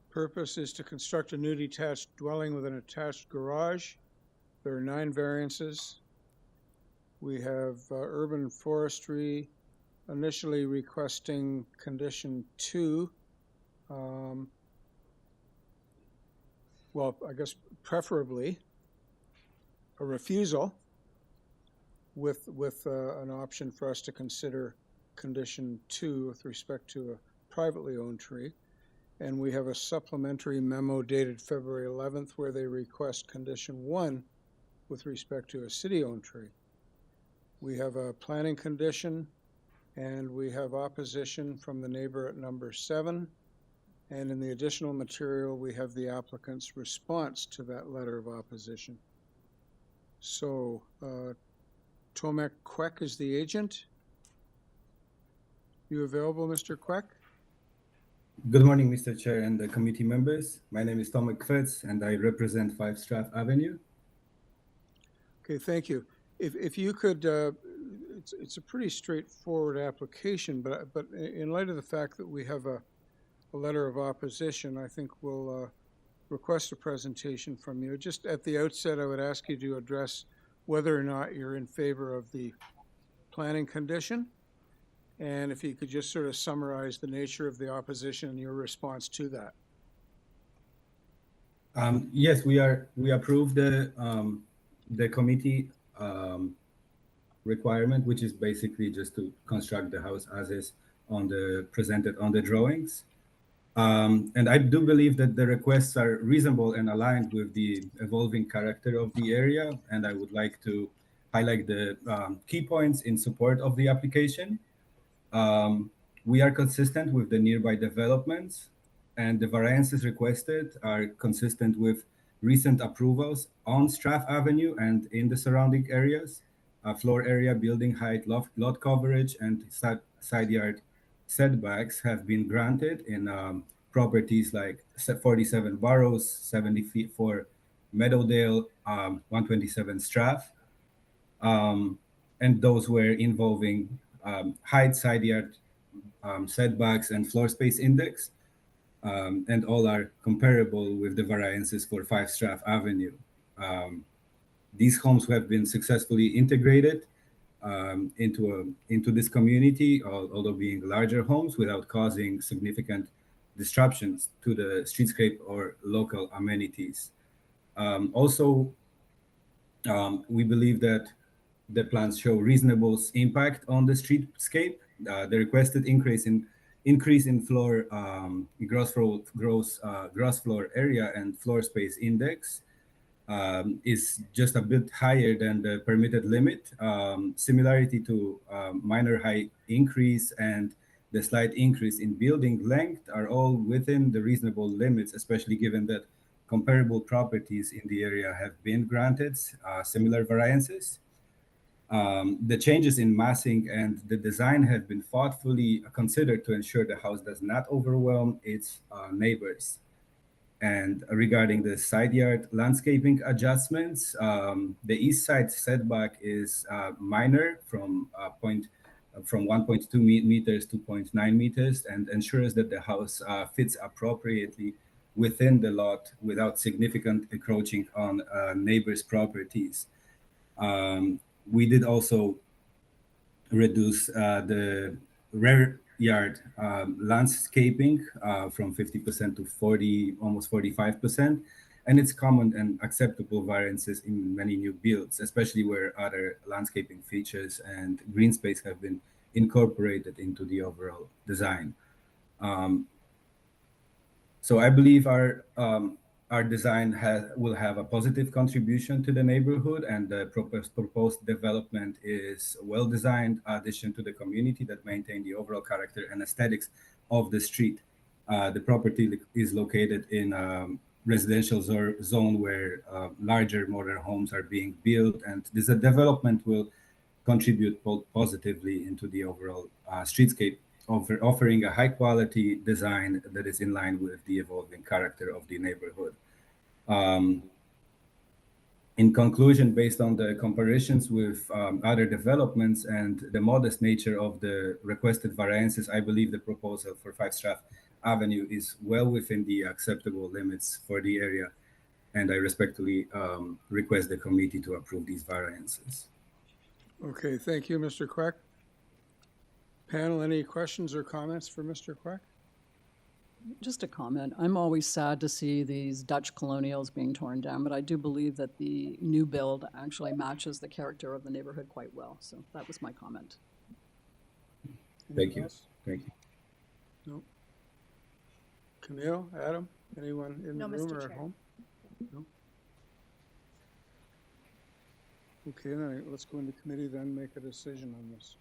Purpose is to construct a new detached dwelling with an attached garage. There are 9 variances. We have urban forestry initially requesting condition 2. Well, I guess preferably a refusal with an option for us to consider condition 2 with respect to a privately owned tree. And we have a supplementary memo dated February 11th where they request condition 1 with respect to a city-owned tree. We have a planning condition, and we have opposition from the neighbor at number 7. And in the additional material, we have the applicant's response to that letter of opposition. So, Tomek Kwek is the agent. You available, Mr. Kwek? Good morning, Mr. Chair and the committee members. My name is Tomek Kwek, and I represent 5 Strath Avenue. Okay, thank you. If you could, it's a pretty straightforward application, but in light of the fact that we have a letter of opposition, I think we'll request a presentation from you. Just at the outset, I would ask you to address whether or not you're in favor of the planning condition, and if you could just sort of summarize the nature of the opposition and your response to that. Yes, we approve the committee requirement, which is basically just to construct the house as is presented on the drawings. And I do believe that the requests are reasonable and aligned with the evolving character of the area. And I would like to highlight the key points in support of the application. We are consistent with the nearby developments, and the variances requested are consistent with recent approvals on Strath Avenue and in the surrounding areas. Floor area, building height, lot coverage, and side yard setbacks have been granted in properties like 47 Burrows, 70 feet for Meadowdale, 127 Strath, and those were involving height, side yard setbacks, and floor space index, and all are comparable with the variances for 5 Strath Avenue. These homes have been successfully integrated into this community, although being larger homes without causing significant disruptions to the streetscape or local amenities. Also, we believe that the plans show reasonable impact on the streetscape. The requested increase in increase in floor gross floor area and floor space index is just a bit higher than the permitted limit. Similarity to minor height increase and the slight increase in building length are all within the reasonable limits, especially given that comparable properties in the area have been granted similar variances. The changes in massing and the design have been thoughtfully considered to ensure the house does not overwhelm its neighbors. And regarding the side yard landscaping adjustments, the east side setback is minor from 1.2 meters to 0.9 meters and ensures that the house fits appropriately within the lot without significant encroaching on neighbors' properties. We did also reduce the rear yard landscaping from 50% to almost 45%. And it's common and acceptable variances in many new builds, especially where other landscaping features and green space have been incorporated into the overall design. So I believe our design will have a positive contribution to the neighborhood, and the proposed development is a well-designed addition to the community that maintain the overall character and aesthetics of the street. The property is located in a residential zone where larger modern homes are being built, and this development will contribute positively into the overall streetscape, offering a high-quality design that is in line with the evolving character of the neighborhood. In conclusion, based on the comparisons with other developments and the modest nature of the requested variances, I believe the proposal for 5 Strath Avenue is well within the acceptable limits for the area, and I respectfully request the committee to approve these variances. Okay, thank you, Mr. Quack. Panel, any questions or comments for Mr. Quack? Just a comment. I'm always sad to see these Dutch colonials being torn down, but I do believe that the new build actually matches the character of the neighborhood quite well. So that was my comment. Thank you. Thank you. No. Camille, Adam, anyone in No, the room Mr. or at Chair. home? No. Okay, then let's go into committee then, make a decision on this.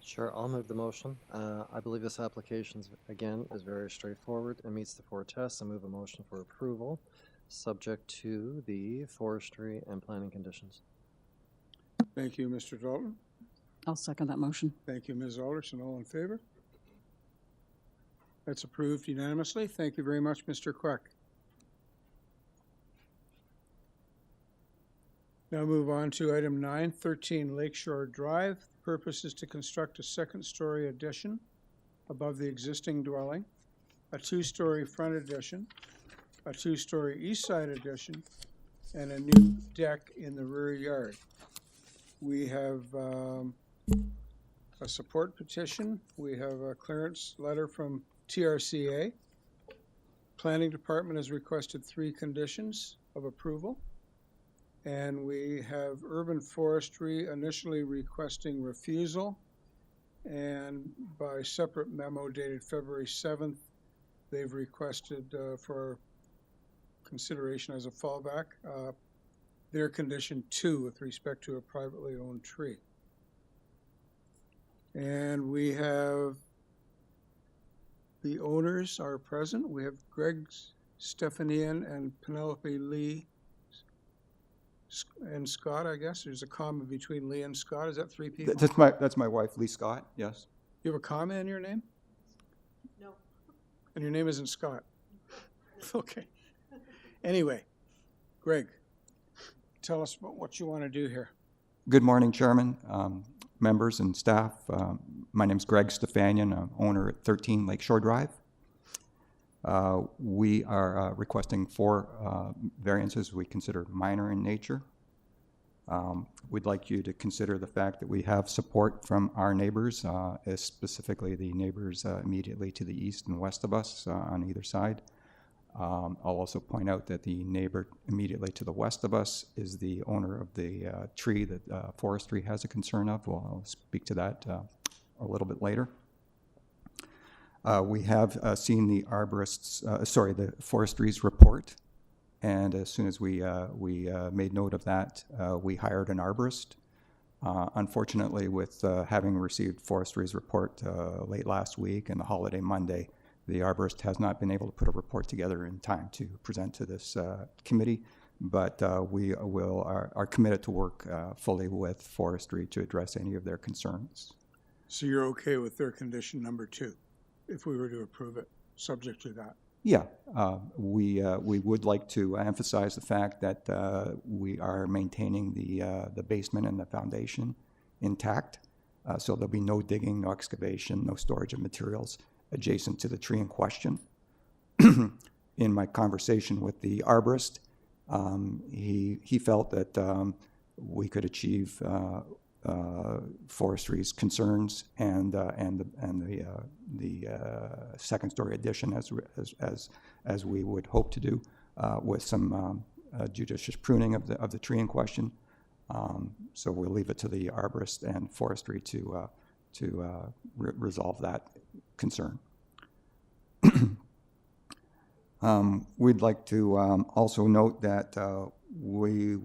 Sure, I'll move the motion. I believe this application, again, is very straightforward and meets the 4 tests. I move a motion for approval, subject to the forestry and planning conditions. Thank you, Mr. Dalton. I'll second that motion. Thank you, Ms. Alderson. All in favor? That's approved unanimously. Thank you very much, Mr. Quack. Now move on to item 9, 13 Lakeshore Drive. The purpose is to construct a second-story addition above the existing dwelling, a 2-story front addition, a 2-story east side addition, and a new deck in the rear yard. We have a support petition. We have a clearance letter from TRCA. Planning Department has requested 3 conditions of approval. And we have Urban Forestry initially requesting refusal, and by separate memo dated February 7th, they've requested for consideration as a fallback their condition 2 with respect to a privately owned tree. And we have the owners are present. We have Greg Stephanian and Penelope Lee and Scott, I guess. There's a comma between Lee and Scott. Is that 3 people? That's my wife, Lee Scott, yes. You have a comma in your name? No. And your name isn't Scott? Okay. Anyway, Greg, tell us about what you want to do here. Good morning, Chairman, members and staff. My name's Greg Stefanian, I'm owner at 13 Lakeshore Drive. We are requesting 4 variances we consider minor in nature. We'd like you to consider the fact that we have support from our neighbors, specifically the neighbors immediately to the east and west of us on either side. I'll also point out that the neighbor immediately to the west of us is the owner of the tree that forestry has a concern of. Well, I'll speak to that a little bit later. We have seen the the forestry's report, and as soon as we made note of that, we hired an arborist. Unfortunately, with having received forestry's report late last week and the holiday Monday, the arborist has not been able to put a report together in time to present to this committee, but we are committed to work fully with forestry to address any of their concerns. So you're okay with their condition number 2, if we were to approve it, subject to that? Yeah, we would like to emphasize the fact that we are maintaining the basement and the foundation intact, so there'll be no digging, no excavation, no storage of materials adjacent to the tree in question. In my conversation with the arborist, he felt that we could achieve forestry's concerns and the second story addition as we would hope to do with some judicious pruning of the tree in question. So we'll leave it to the arborist and forestry to resolve that concern. We'd like to also note that we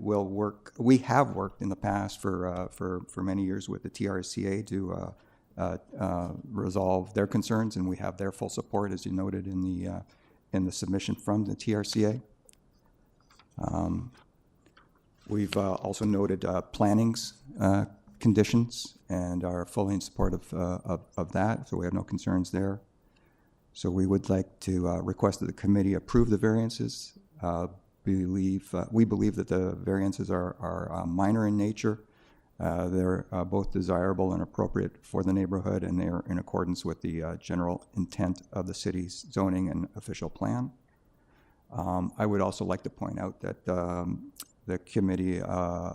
have worked in the past for many years with the TRCA to resolve their concerns, and we have their full support, as you noted in the submission from the TRCA. We've also noted planning's conditions and are fully in support of that, so we have no concerns there. So we would like to request that the committee approve the variances. We believe that the variances are minor in nature. They're both desirable and appropriate for the neighborhood, and they're in accordance with the general intent of the city's zoning and official plan. I would also like to point out that the committee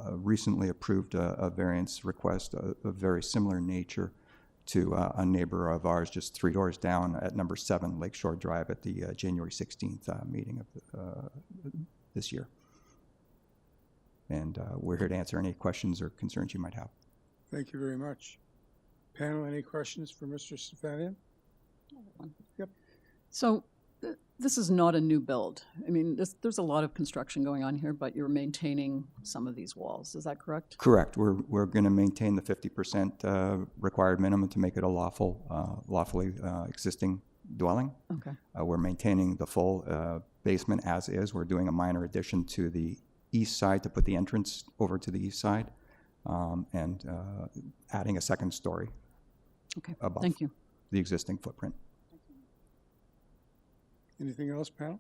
recently approved a variance request of very similar nature to a neighbor of ours just 3 doors down at number 7 Lakeshore Drive at the January 16th meeting of this year. And we're here to answer any questions or concerns you might have. Thank you very much. Panel, any questions for Mr. Stefanian? Yep. So this is not a new build. I mean, there's a lot of construction going on here, but you're maintaining some of these walls. Is that correct? Correct. We're going to maintain the 50% required minimum to make it a lawfully existing dwelling. Okay. We're maintaining the full basement as is. We're doing a minor addition to the east side to put the entrance over to the east side, and adding a second story above Thank you. the existing footprint. Anything else, panel?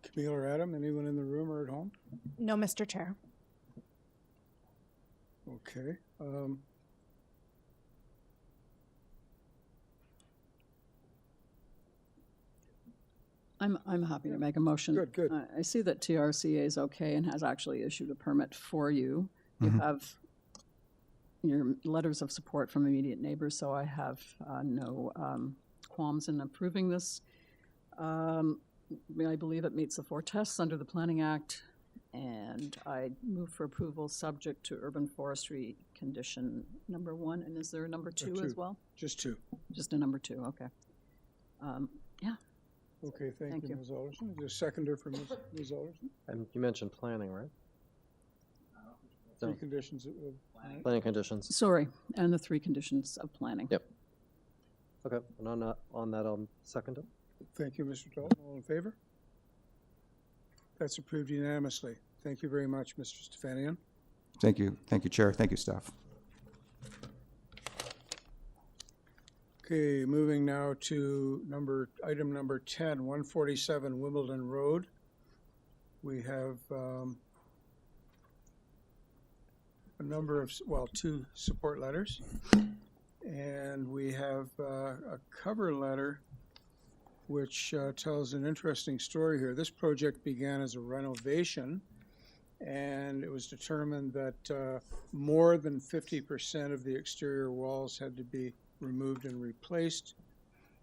Camille or Adam, anyone in the room or at home? No, Mr. Chair. Okay. I'm happy to make a motion. Good, good. I see that TRCA is okay and has actually issued a permit for you. You have your letters of support from immediate neighbors, so I have no qualms in approving this. I believe it meets the 4 tests under the Planning Act, and I move for approval subject to urban forestry condition number 1. And is there a number 2 as well? Just 2. Just a number 2, okay. Yeah. Okay, thank you, you. Ms. Alderson. Is there a seconder for Ms. Alderson? And you mentioned planning, right? 3 conditions of Planning conditions. Sorry, and the 3 conditions of planning. Yep. Okay, and on that, I'll second it. Thank you, Mr. Dalton. All in favor? That's approved unanimously. Thank you very much, Mr. Stefanian. Thank you, Chair. Thank you, staff. Okay, moving now to item number 10, 147 Wimbledon Road. We have a number of, 2 support letters. And we have a cover letter which tells an interesting story here. This project began as a renovation, and it was determined that more than 50% of the exterior walls had to be removed and replaced.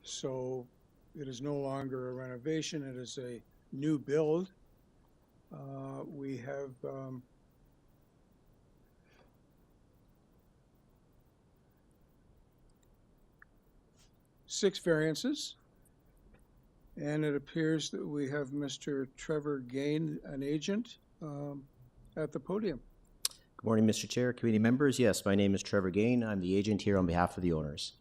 So It is no longer a renovation, it is a new build. We have 6 variances. And it appears that we have Mr. Trevor Gain, an agent, at the podium. Good morning, Mr. Chair, committee members. Yes, my name is Trevor Gain. I'm the agent here on behalf of the owners.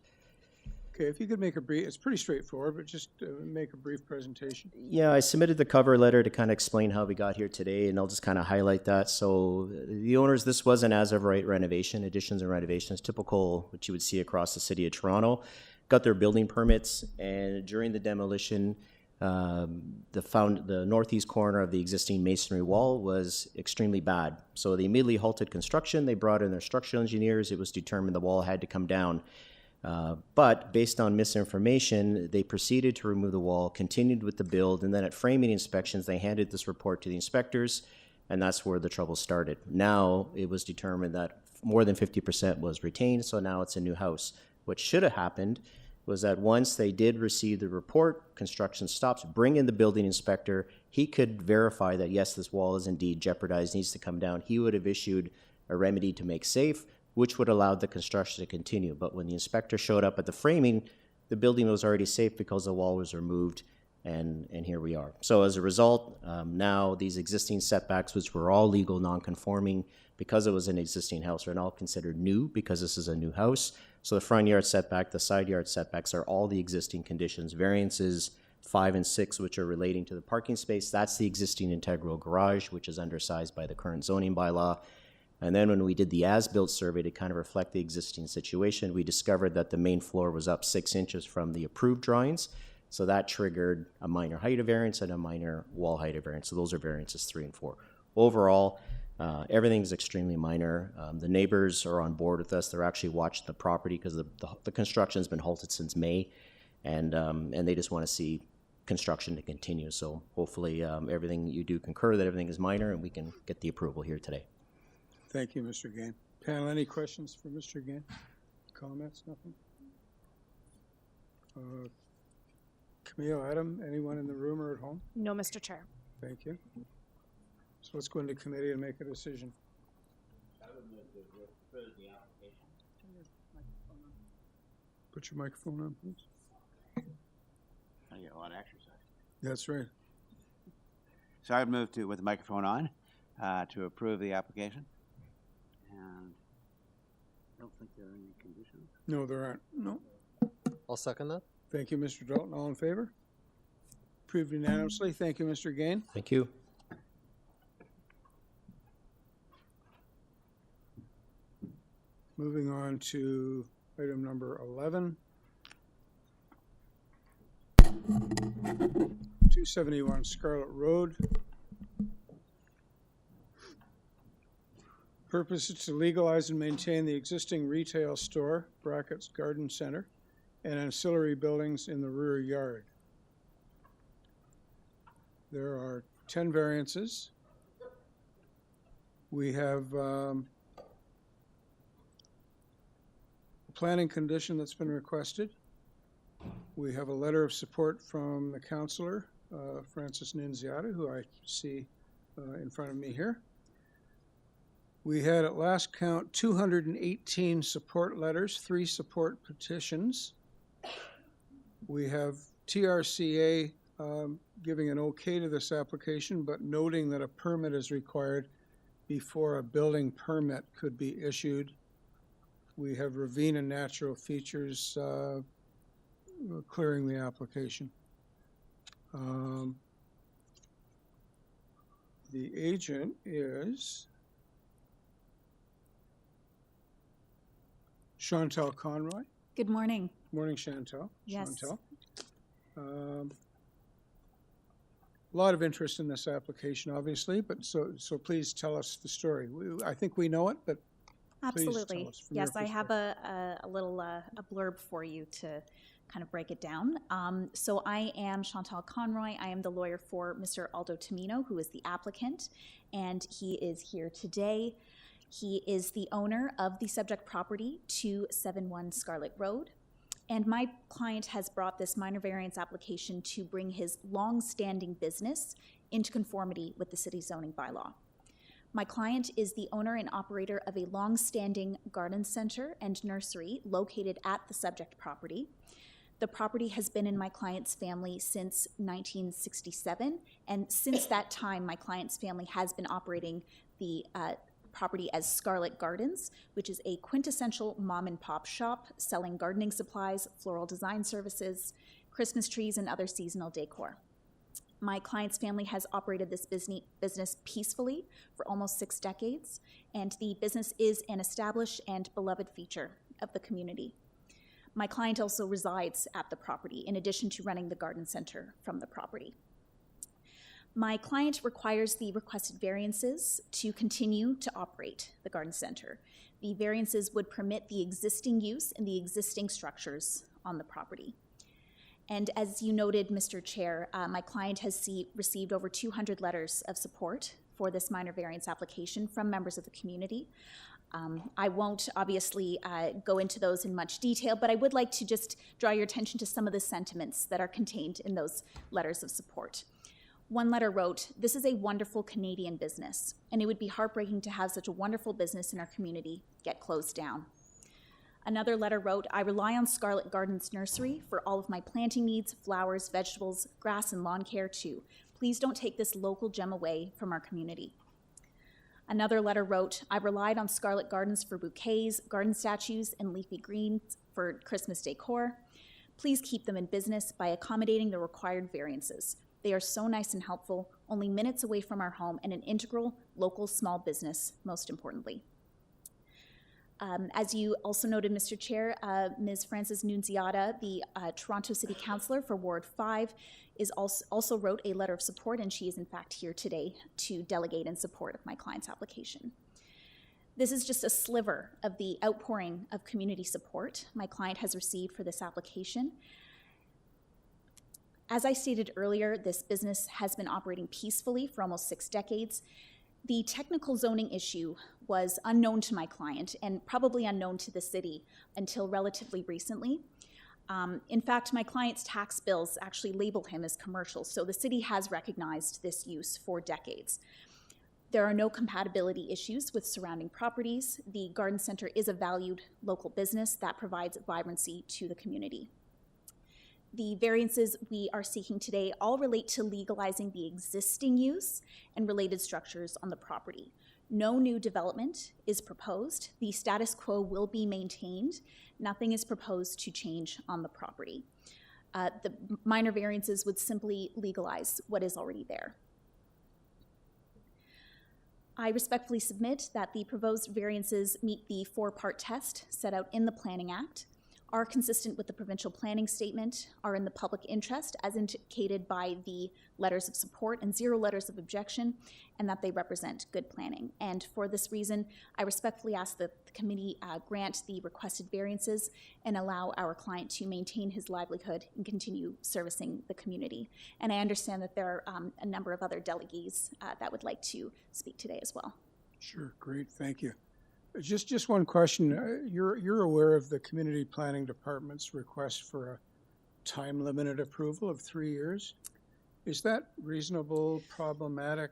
Okay, if you could make a brief, it's pretty straightforward, but just make a brief presentation. Yeah, I submitted the cover letter to kind of explain how we got here today, and I'll just kind of highlight that. So the owners, this was an as-of-right renovation, additions and renovations, typical what you would see across the city of Toronto. Got their building permits, and during the demolition, the northeast corner of the existing masonry wall was extremely bad. So they immediately halted construction. They brought in their structural engineers. It was determined the wall had to come down. But based on misinformation, they proceeded to remove the wall, continued with the build, and then at framing inspections, they handed this report to the inspectors, and that's where the trouble started. Now it was determined that more than 50% was retained, so now it's a new house. What should have happened was that once they did receive the report, construction stops, bring in the building inspector, he could verify that yes, this wall is indeed jeopardized, needs to come down. He would have issued a remedy to make safe, which would allow the construction to continue. But when the inspector showed up at the framing, the building was already safe because the wall was removed, and here we are. So as a result, now these existing setbacks, which were all legal non-conforming because it was an existing house, are now considered new because this is a new house. So the front yard setback, the side yard setbacks are all the existing conditions. Variances 5 and 6, which are relating to the parking space, that's the existing integral garage, which is undersized by the current zoning bylaw. And then when we did the as-built survey to kind of reflect the existing situation, we discovered that the main floor was up 6 inches from the approved drawings. So that triggered a minor height variance and a minor wall height variance. So those are variances 3 and 4. Overall, everything's extremely minor. The neighbors are on board with us. They're actually watching the property because the construction's been halted since May, and they just want to see construction to continue. So hopefully everything you do concur that everything is minor and we can get the approval here today. Thank you, Mr. Gain. Panel, any questions for Mr. Gain? Comments? Nothing? Camille, Adam, anyone in the room or at home? No, Mr. Chair. Thank you. So let's go into committee and make a decision. Put your microphone on, please. I get a lot of exercise. That's right. So I would move to, with the microphone on, to approve the application. And I don't think there are any conditions. No, there aren't. No. I'll second that. Thank you, Mr. Dalton. All in favor? Approved unanimously. Thank you, Mr. Gain. Thank you. Moving on to item number 11. 271 Scarlet Road. Purpose is to legalize and maintain the existing retail store, brackets garden center, and ancillary buildings in the rear yard. There are 10 variances. We have a planning condition that's been requested. We have a letter of support from the councillor, Francis Ninziata, who I see in front of me here. We had at last count 218 support letters, 3 support petitions. We have TRCA giving an okay to this application, but noting that a permit is required before a building permit could be issued. We have Ravine and Natural Features clearing the application. The agent is Chantal Conroy. Good morning. Morning, Chantal. Yes. Chantal. A lot of interest in this application, obviously, but so please tell us the story. I think we know it, but please Absolutely. tell us from Yes, your I have a little a blurb for you to kind of break it down. So I am Chantal Conroy. I am the lawyer for Mr. Aldo Tomino, who is the applicant, and he is here today. He is the owner of the subject property, 271 Scarlet Road. And my client has brought this minor variance application to bring his long-standing business into conformity with the city zoning bylaw. My client is the owner and operator of a long-standing garden center and nursery located at the subject property. The property has been in my client's family since 1967, and since that time, my client's family has been operating the property as Scarlet Gardens, which is a quintessential mom and pop shop selling gardening supplies, floral design services, Christmas trees, and other seasonal decor. My client's family has operated this business peacefully for almost 6 decades, and the business is an established and beloved feature of the community. My client also resides at the property, in addition to running the garden center from the property. My client requires the requested variances to continue to operate the garden center. The variances would permit the existing use and the existing structures on the property. And as you noted, Mr. Chair, my client has received over 200 letters of support for this minor variance application from members of the community. I won't obviously go into those in much detail, but I would like to just draw your attention to some of the sentiments that are contained in those letters of support. One letter wrote, "This is a wonderful Canadian business, and it would be heartbreaking to have such a wonderful business in our community get closed down." Another letter wrote, "I rely on Scarlet Gardens Nursery for all of my planting needs, flowers, vegetables, grass, and lawn care too. Please don't take this local gem away from our community." Another letter wrote, "I relied on Scarlet Gardens for bouquets, garden statues, and leafy greens for Christmas decor. Please keep them in business by accommodating the required variances. They are so nice and helpful, only minutes away from our home, and an integral local small business, most importantly." As you also noted, Mr. Chair, Ms. Frances Nunziata, the Toronto City Councillor for Ward 5, also wrote a letter of support, and she is in fact here today to delegate in support of my client's application. This is just a sliver of the outpouring of community support my client has received for this application. As I stated earlier, this business has been operating peacefully for almost 6 decades. The technical zoning issue was unknown to my client and probably unknown to the city until relatively recently. In fact, my client's tax bills actually label him as commercial, so the city has recognized this use for decades. There are no compatibility issues with surrounding properties. The garden center is a valued local business that provides vibrancy to the community. The variances we are seeking today all relate to legalizing the existing use and related structures on the property. No new development is proposed. The status quo will be maintained. Nothing is proposed to change on the property. The minor variances would simply legalize what is already there. I respectfully submit that the proposed variances meet the 4-part test set out in the Planning Act, are consistent with the provincial planning statement, are in the public interest as indicated by the letters of support and 0 letters of objection, and that they represent good planning. And for this reason, I respectfully ask that the committee grant the requested variances and allow our client to maintain his livelihood and continue servicing the community. And I understand that there are a number of other delegates that would like to speak today as well. Sure, great, thank you. Just one question. You're aware of the Community Planning Department's request for a time-limited approval of 3 years? Is that reasonable, problematic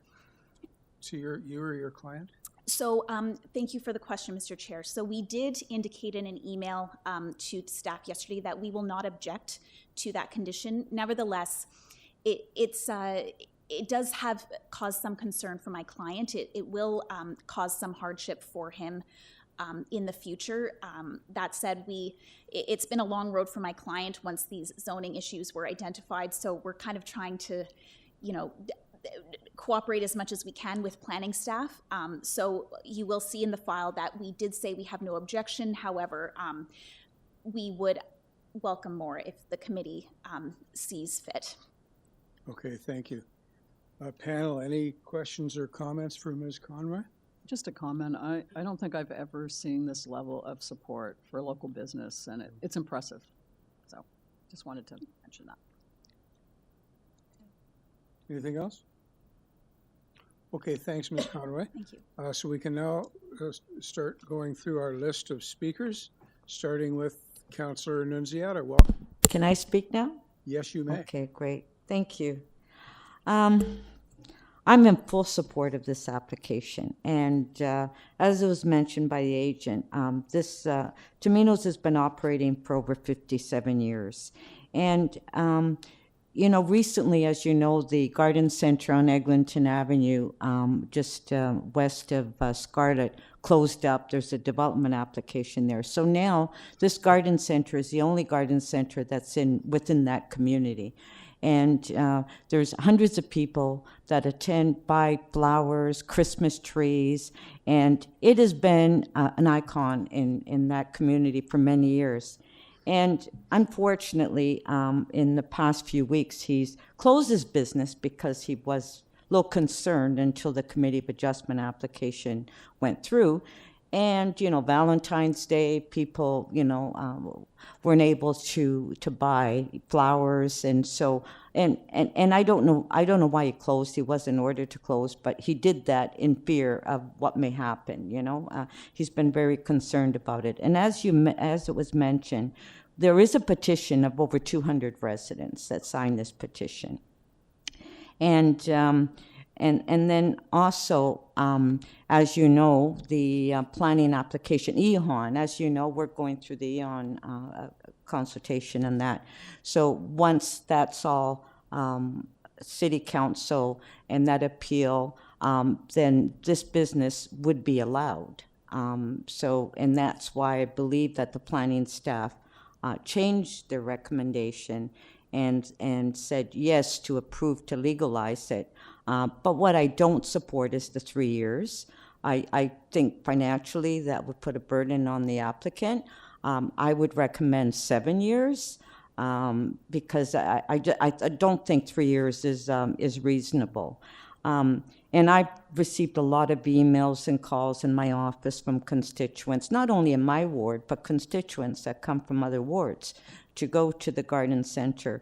to you or your client? So thank you for the question, Mr. Chair. So we did indicate in an email to staff yesterday that we will not object to that condition. Nevertheless, it does have caused some concern for my client. It will cause some hardship for him in the future. That said, it's been a long road for my client once these zoning issues were identified. So we're kind of trying to, cooperate as much as we can with planning staff. So you will see in the file that we did say we have no objection. However, we would welcome more if the committee sees fit. Okay, thank you. Panel, any questions or comments for Ms. Conroy? Just a comment. I don't think I've ever seen this level of support for local business, and it's impressive. So just wanted to mention that. Anything else? Okay, thanks, Ms. Conroy. Thank you. So we can now start going through our list of speakers, starting with Councillor Annunziata. Well, Can I speak now? yes, you may. Okay, great. Thank you. I'm in full support of this application. And as it was mentioned by the agent, Tomino's has been operating for over 57 years. And, you know, recently, as you know, the Garden Center on Eglinton Avenue, just west of Scarlet, closed up. There's a development application there. So now this garden center is the only garden center that's within that community. And there's hundreds of people that attend, buy flowers, Christmas trees, and it has been an icon in that community for many years. And unfortunately, in the past few weeks, he's closed his business because he was a little concerned until the Committee of Adjustment application went through. And, you know, Valentine's Day, people, you know, weren't able to buy flowers. And so, and I don't know why he closed. He wasn't ordered to close, but he did that in fear of what may happen, you know. He's been very concerned about it. And as it was mentioned, there is a petition of over 200 residents that signed this petition. And then also, as you know, the planning application, EHON, as you know, we're going through the EHON consultation and that. So once that's all city council and that appeal, then this business would be allowed. And that's why I believe that the planning staff changed their recommendation and said yes to approve to legalize it. But what I don't support is the 3 years. I think financially that would put a burden on the applicant. I would recommend 7 years because I don't think 3 years is reasonable. And I've received a lot of emails and calls in my office from constituents, not only in my ward, but constituents that come from other wards to go to the garden center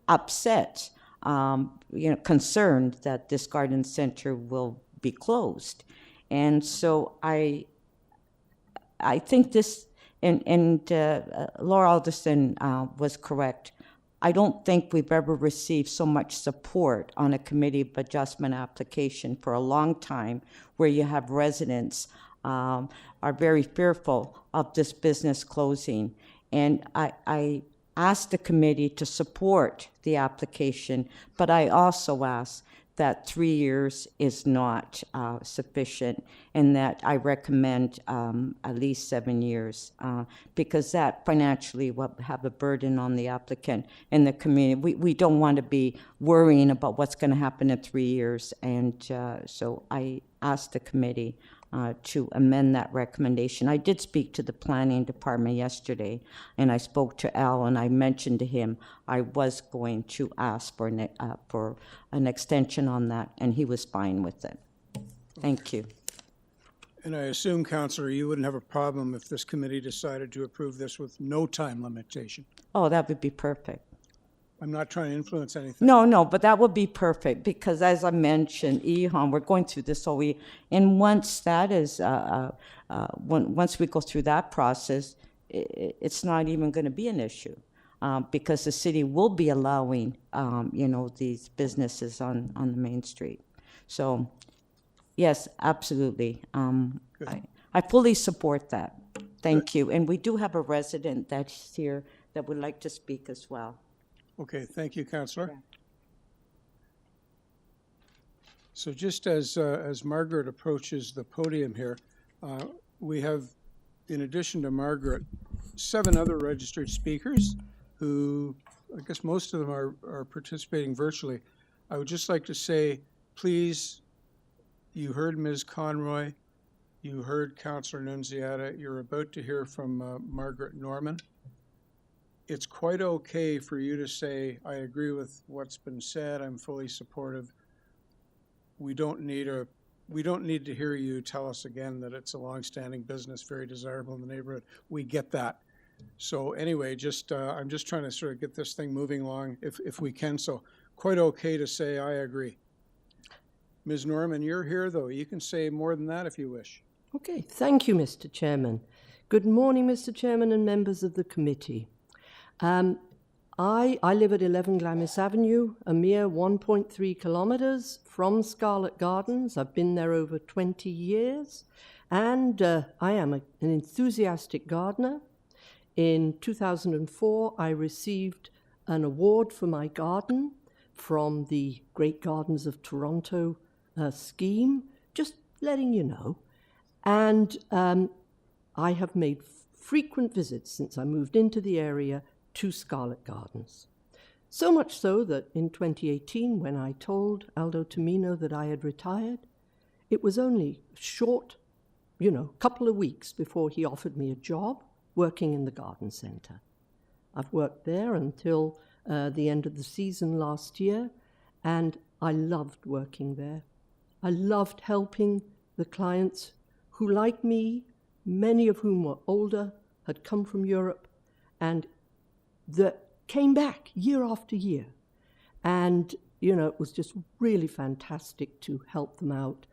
upset, you know, concerned that this garden center will be closed. And so I think this, and Laura Alderson was correct. I don't think we've ever received so much support on a Committee of Adjustment application for a long time, where you have residents are very fearful of this business closing. And I asked the committee to support the application, but I also asked that 3 years is not sufficient, and that I recommend at least 7 years, because that financially will have a burden on the applicant and the community. We don't want to be worrying about what's going to happen in 3 years, and so I asked the committee to amend that recommendation. I did speak to the planning department yesterday, and I spoke to Al, and I mentioned to him I was going to ask for an extension on that, and he was fine with it. Thank you. And I assume, Councillor, you wouldn't have a problem if this committee decided to approve this with no time limitation. Oh, that would be perfect. I'm not trying to influence anything. No, but that would be perfect, because as I mentioned, EHON, we're going through this whole week, and once that is, once we go through that process, it's not even going to be an issue, because the city will be allowing, you know, these businesses on the main street. So, yes, absolutely. I fully support that. Thank you. And we do have a resident that's here that would like to speak as well. Okay, thank you, Councillor. Yeah. So just as Margaret approaches the podium here, we have, in addition to Margaret, 7 other registered speakers who, I guess most of them are participating virtually. I would just like to say, please, you heard Ms. Conroy, you heard Councillor Annunziata, you're about to hear from Margaret Norman. It's quite okay for you to say, I agree with what's been said, I'm fully supportive. We don't need to hear you tell us again that it's a long-standing business, very desirable in the neighborhood. We get that. So anyway, I'm just trying to sort of get this thing moving along if we can. So quite okay to say, I agree. Ms. Norman, you're here though. You can say more than that if you wish. Okay, thank you, Mr. Chairman. Good morning, Mr. Chairman and members of the committee. I live at 11 Glamis Avenue, a mere 1.3 kilometers from Scarlet Gardens. I've been there over 20 years, and I am an enthusiastic gardener. In 2004, I received an award for my garden from the Great Gardens of Toronto scheme, just letting you know. And I have made frequent visits since I moved into the area to Scarlet Gardens. So much so that in 2018, when I told Aldo Tomino that I had retired, it was only a short, couple of weeks before he offered me a job working in the garden centre. I've worked there until the end of the season last year, and I loved working there. I loved helping the clients who, like me, many of whom were older, had come from Europe, and that came back year after year. And, it was just really fantastic to help them out.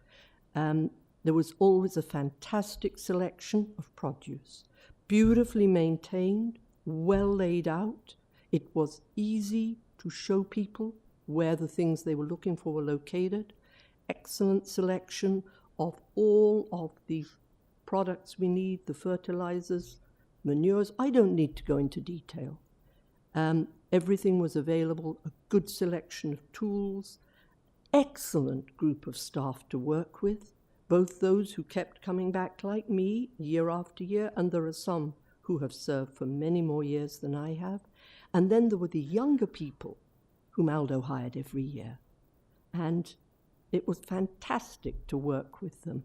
There was always a fantastic selection of produce, beautifully maintained, well laid out. It was easy to show people where the things they were looking for were located. Excellent selection of all of the products we need, the fertilizers, manures. I don't need to go into detail. Everything was available, a good selection of tools, excellent group of staff to work with, both those who kept coming back like me year after year, and there are some who have served for many more years than I have. And then there were the younger people whom Aldo hired every year. And it was fantastic to work with them.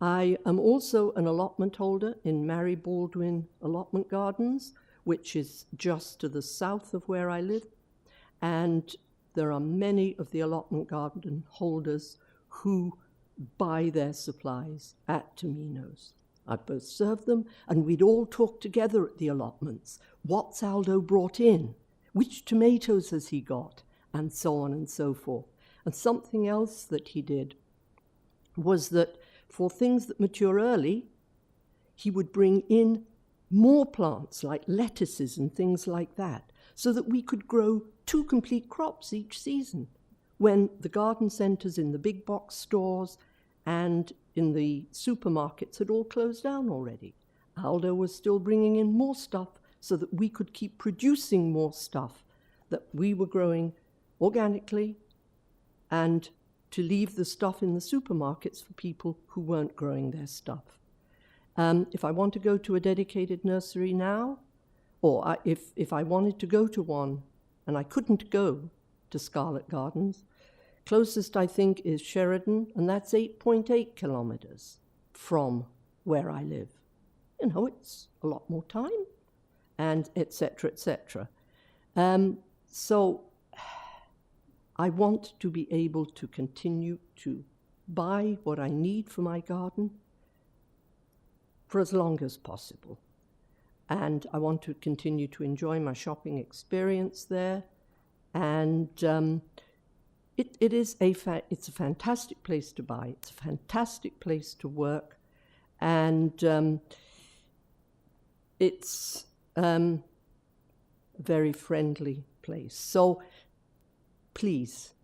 I am also an allotment holder in Mary Baldwin Allotment Gardens, which is just to the south of where I live. And there are many of the allotment garden holders who buy their supplies at Tomino's. I both served them, and we'd all talk together at the allotments. What's Aldo brought in? Which tomatoes has he got? And so on and so forth. And something else that he did was that for things that mature early, he would bring in more plants like lettuces and things like that, so that we could grow 2 complete crops each season, when the garden centres in the big box stores and in the supermarkets had all closed down already. Aldo was still bringing in more stuff so that we could keep producing more stuff that we were growing organically, and to leave the stuff in the supermarkets for people who weren't growing their stuff. If I want to go to a dedicated nursery now, or if I wanted to go to one and I couldn't go to Scarlet Gardens, closest I think is Sheridan, and that's 8.8 kilometers from where I live. It's a lot more time, and et cetera, et cetera. So I want to be able to continue to buy what I need for my garden for as long as possible. And I want to continue to enjoy my shopping experience there. And it's a fantastic place to buy. It's a fantastic place to work. And it's a very friendly place. So please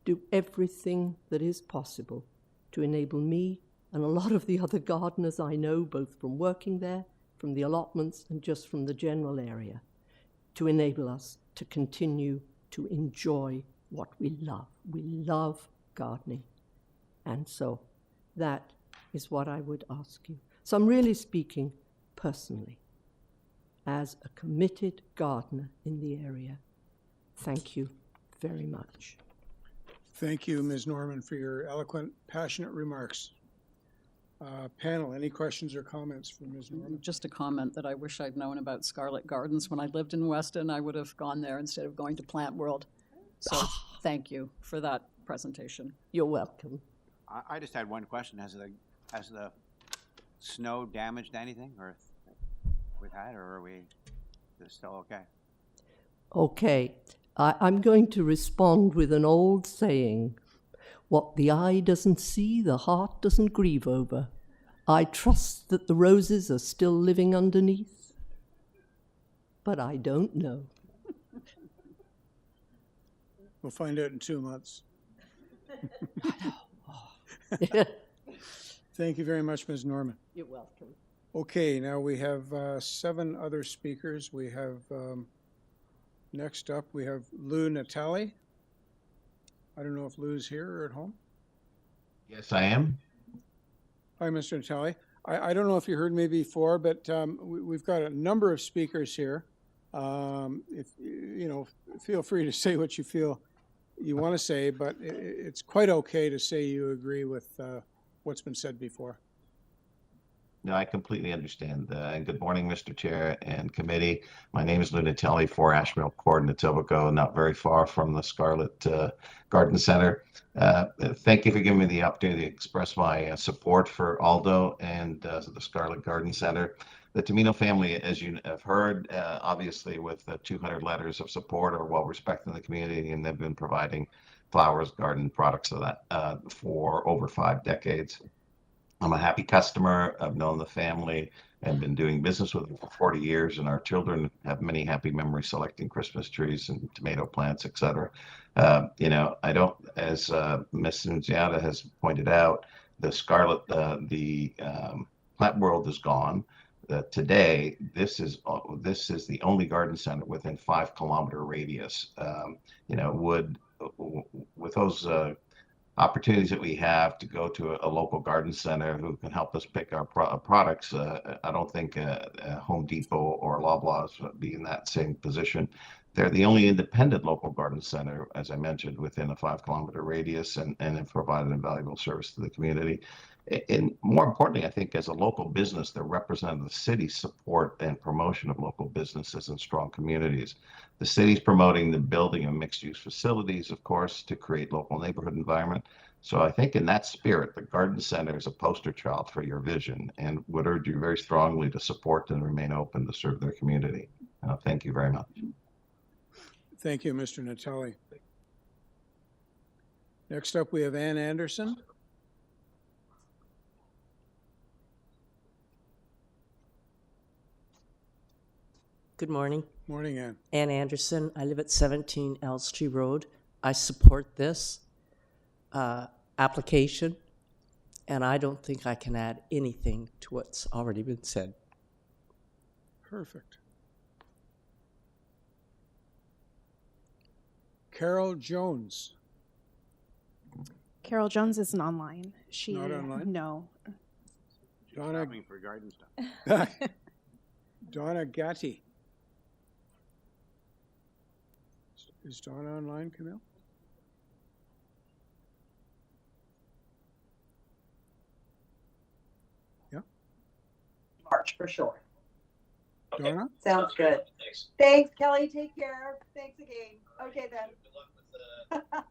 do everything that is possible to enable me and a lot of the other gardeners I know, both from working there, from the allotments, and just from the general area, to enable us to continue to enjoy what we love. We love gardening. And so that is what I would ask you. So I'm really speaking personally as a committed gardener in the area. Thank you very much. Thank you, Ms. Norman, for your eloquent, passionate remarks. Panel, any questions or comments for Ms. Norman? Just a comment that I wish I'd known about Scarlet Gardens when I lived in Weston. I would have gone there instead of going to Plant World. So thank you for that presentation. You're welcome. I just had one question. Has the snow damaged anything, or we've had, or are we still okay? Okay, I'm going to respond with an old saying: what the eye doesn't see, the heart doesn't grieve over. I trust that the roses are still living underneath, but I don't know. We'll find out in 2 months. Thank you very much, Ms. Norman. You're welcome. Okay, now we have 7 other speakers. We have, next up, we have Lou Natali. I don't know if Lou's here or at home. Yes, I am. Hi, Mr. Natali. I don't know if you heard me before, but we've got a number of speakers here. If you know, feel free to say what you feel you want to say, but it's quite okay to say you agree with what's been said before. No, I completely understand. And good morning, Mr. Chair and committee. My name is Lou Natali, 4 Ashmill Court in Etobicoke, not very far from the Scarlet Garden Center. Thank you for giving me the opportunity to express my support for Aldo and the Scarlet Garden Center. The Tomino family, as you have heard, obviously with 200 letters of support, are well respected in the community, and they've been providing flowers, garden products of that for over 5 decades. I'm a happy customer. I've known the family and been doing business with them for 40 years, and our children have many happy memories selecting Christmas trees and tomato plants, etc. You know, I don't, as Ms. Nunziata has pointed out, the Scarlet, the plant world is gone. Today, this is the only garden center within 5-kilometer radius. You know, with those opportunities that we have to go to a local garden center who can help us pick our products, I don't think Home Depot or Loblaws would be in that same position. They're the only independent local garden center, as I mentioned, within a 5-kilometer radius, and have provided a valuable service to the community. And more importantly, I think as a local business, they're representing the city's support and promotion of local businesses and strong communities. The city's promoting the building of mixed-use facilities, of course, to create local neighborhood environment. So I think in that spirit, the Garden Center is a poster child for your vision, and would urge you very strongly to support and remain open to serve their community. Thank you very much. Thank you, Mr. Natali. Next up, we have Ann Anderson. Good morning. Morning, Ann. Ann Anderson. I live at 17 Elstree Road. I support this application, and I don't think I can add anything to what's already been said. Perfect. Carol Jones. Carol Jones isn't online. She Not online? No. Donna for garden stuff. Donna Gatti. Is Donna online, Camille? Yeah. March for sure. Donna? Sounds good. Thanks, Kelly. Take care. Thanks again. Okay then. Good luck with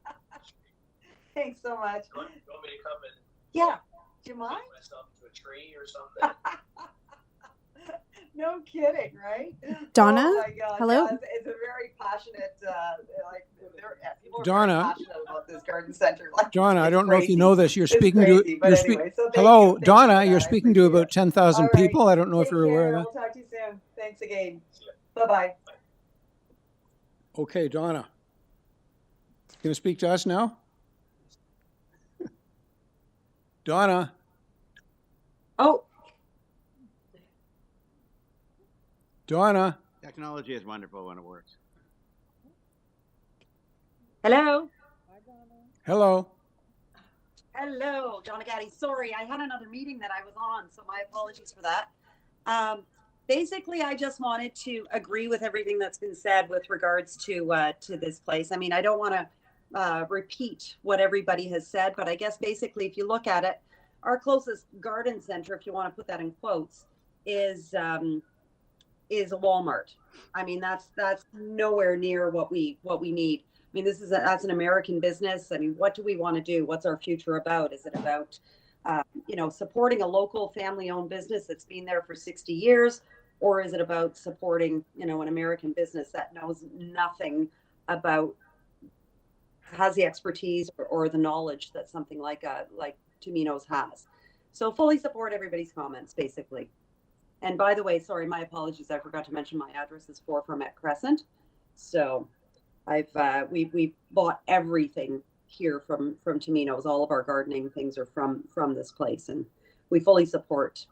Thanks so much. You want me to come and Yeah. Do you mind? myself to a tree or something? No kidding, right? Donna? Oh my God. Hello? Yeah, it's a very passionate, people are Donna? very passionate about this garden center. Like, Donna, I it's don't know if you crazy. know this. You're It's speaking crazy, to. but You're anyway, so thank hello, you Donna. for that. You're I speaking to about 10,000 All right. people. I don't know if Take you're aware care. of that. We'll talk to you soon. Thanks again. Bye-bye. Okay, Donna. Going to speak to us now? Donna. Oh. Donna. Technology is wonderful when it works. Hello. Hello. Hello, Donna Gatti. Sorry, I had another meeting that I was on, so my apologies for that. Basically, I just wanted to agree with everything that's been said with regards to this place. I mean, I don't want to repeat what everybody has said, but I guess basically, if you look at it, our closest garden center, if you want to put that in quotes, is a Walmart. I mean, that's nowhere near what we need. I mean, that's an American business. I mean, what do we want to do? What's our future about? Is it about, supporting a local family-owned business that's been there for 60 years? Or is it about supporting, an American business that knows nothing about, has the expertise or the knowledge that something like Tomino's has? So fully support everybody's comments, basically. And by the way, sorry, my apologies. I forgot to mention my address is 4 from at Crescent. So we bought everything here from Tomino's. All of our gardening things are from this place, and we fully support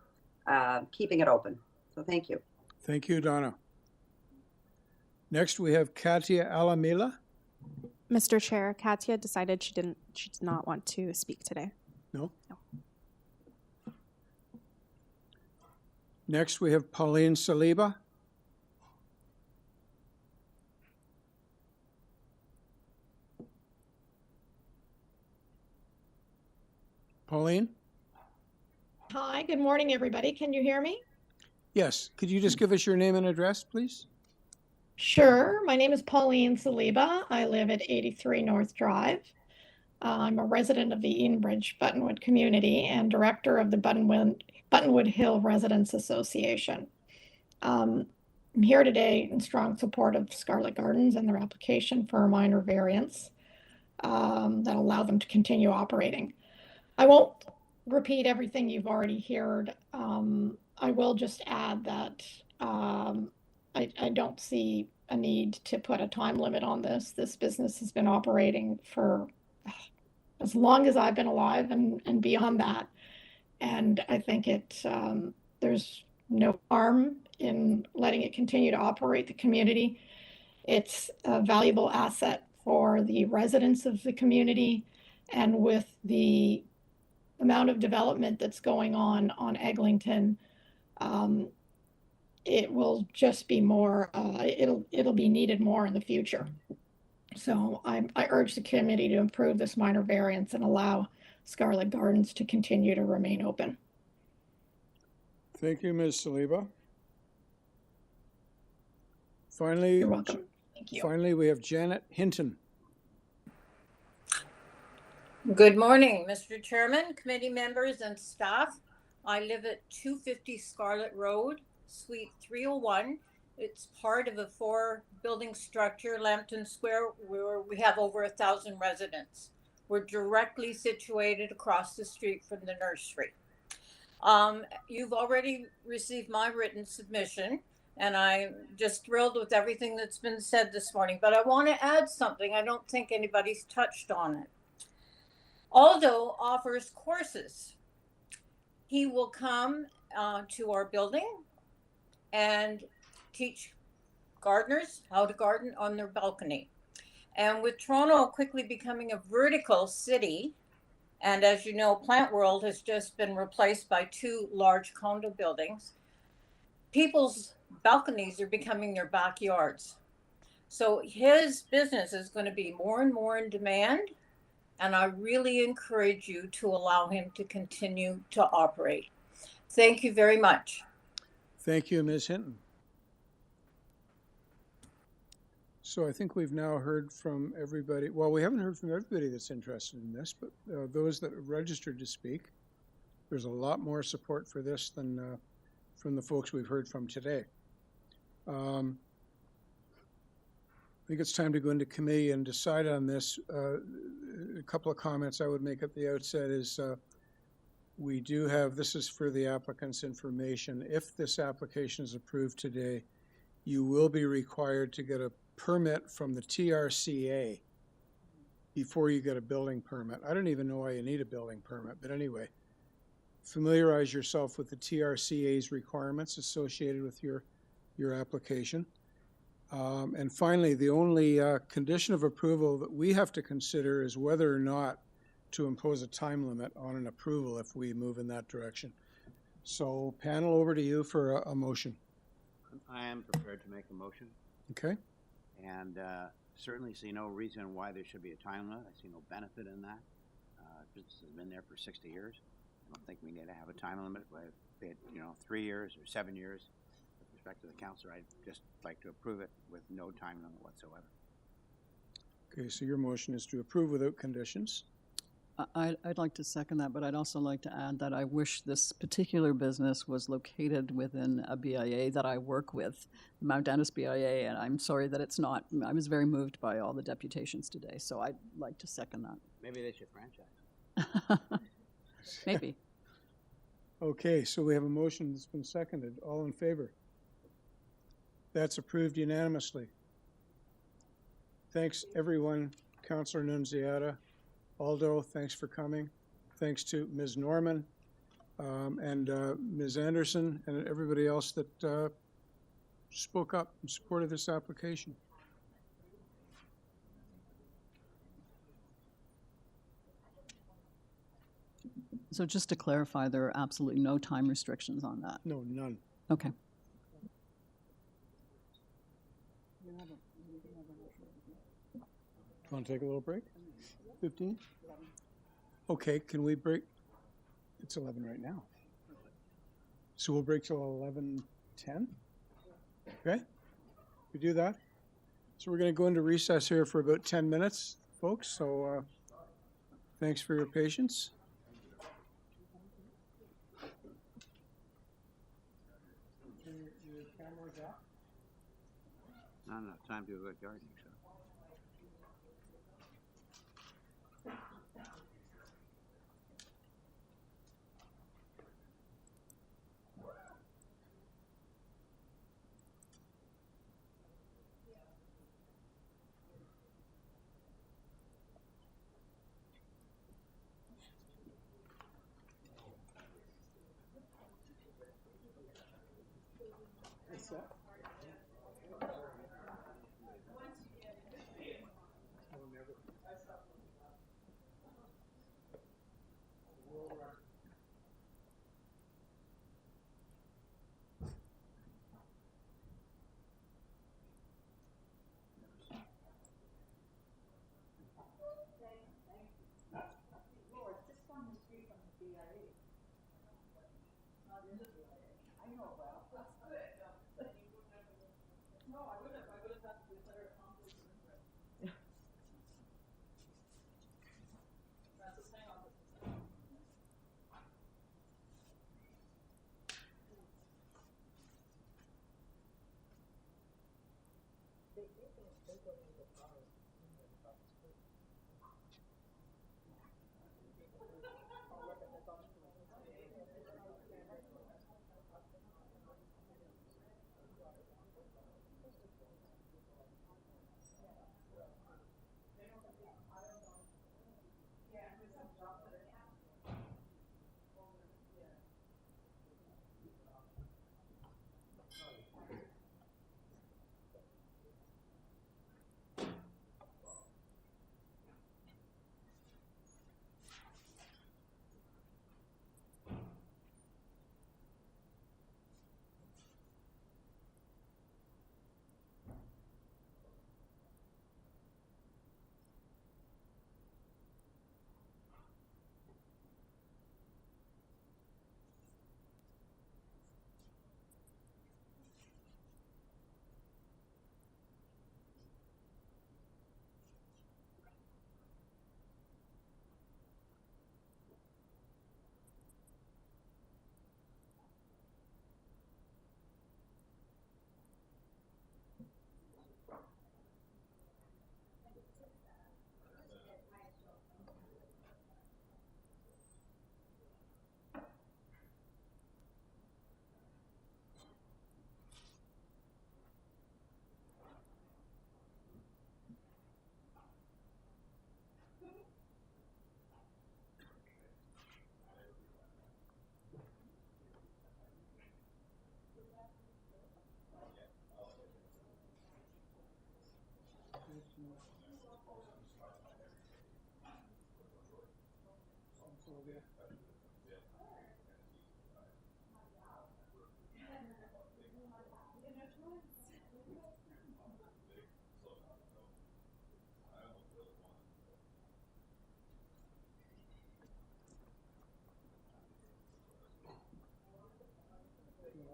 keeping it open. So thank you. Thank you, Donna. Next, we have Katia Alamila. Mr. Chair, Katia decided she did not want to speak today. No? No. Next, we have Pauline Saliba. Pauline? Hi, good morning, everybody. Can you hear me? Yes. Could you just give us your name and address, please? Sure. My name is Pauline Saliba. I live at 83 North Drive. I'm a resident of the Edenbridge Buttonwood community and director of the Buttonwood Hill Residents Association. I'm here today in strong support of Scarlet Gardens and their application for a minor variance that allow them to continue operating. I won't repeat everything you've already heard. I will just add that I don't see a need to put a time limit on this. This business has been operating for as long as I've been alive and beyond that. And I think there's no harm in letting it continue to operate the community. It's a valuable asset for the residents of the community, and with the amount of development that's going on Eglinton, it will just be more, it'll be needed more in the future. So I urge the committee to approve this minor variance and allow Scarlet Gardens to continue to remain open. Thank you, Ms. Saliba. Finally, you're welcome. Thank you. Finally, we have Janet Hinton. Good morning, Mr. Chairman, committee members, and staff. I live at 250 Scarlet Road, Suite 301. It's part of a 4-building structure, Lambton Square, where we have over 1,000 residents. We're directly situated across the street from the nursery. You've already received my written submission, and I'm just thrilled with everything that's been said this morning. But I want to add something. I don't think anybody's touched on it. Aldo offers courses. He will come to our building and teach gardeners how to garden on their balcony. And with Toronto quickly becoming a vertical city, and as you know, Plant World has just been replaced by 2 large condo buildings, people's balconies are becoming their backyards. So his business is going to be more and more in demand, and I really encourage you to allow him to continue to operate. Thank you very much. Thank you, Ms. Hinton. So I think we've now heard from everybody. Well, we haven't heard from everybody that's interested in this, but those that have registered to speak, there's a lot more support for this than from the folks we've heard from today. I think it's time to go into committee and decide on this. A couple of comments I would make at the outset is we do have, this is for the applicant's information. If this application is approved today, you will be required to get a permit from the TRCA before you get a building permit. I don't even know why you need a building permit, but anyway, familiarize yourself with the TRCA's requirements associated with your application. And finally, the only condition of approval that we have to consider is whether or not to impose a time limit on an approval if we move in that direction. So panel, over to you for a motion. I am prepared to make a motion. Okay. And certainly see no reason why there should be a time limit. I see no benefit in that. Business has been there for 60 years. I don't think we need to have a time limit, be it 3 years or 7 years. With respect to the council, I'd just like to approve it with no time limit whatsoever. Okay, so your motion is to approve without conditions. I'd like to second that, but I'd also like to add that I wish this particular business was located within a BIA that I work with, Mount Dennis BIA, and I'm sorry that it's not. I was very moved by all the deputations today, so I'd like to second that. Maybe they should franchise. Maybe. Okay, so we have a motion that's been seconded. All in favor? That's approved unanimously. Thanks, everyone. Councillor Nunziata, Aldo, thanks for coming. Thanks to Ms. Norman and Ms. Anderson and everybody else that spoke up in support of this application. So just to clarify, there are absolutely no time restrictions on that? No, none. Okay. Want to take a little break? 15? Okay, can we break? It's 11 right now. So we'll break till 11:10? Okay, we do that. So we're going to go into recess here for about 10 minutes, folks. So thanks for your patience. Your camera's off? Not enough time to do a good gardening show. What's that?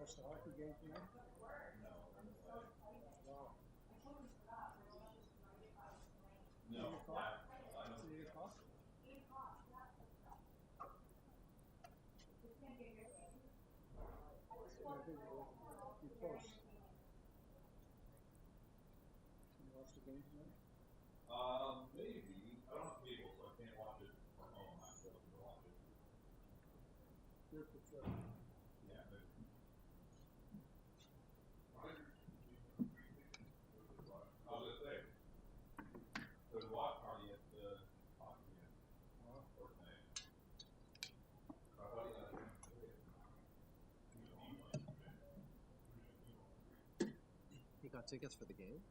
Watch the hockey game tonight? Wow. No. 8 o'clock? It's 8 o'clock? I think you're close. Can you watch the game tonight? Maybe. I don't have cable, so I can't watch it from home. I have to watch it. He got tickets for the game?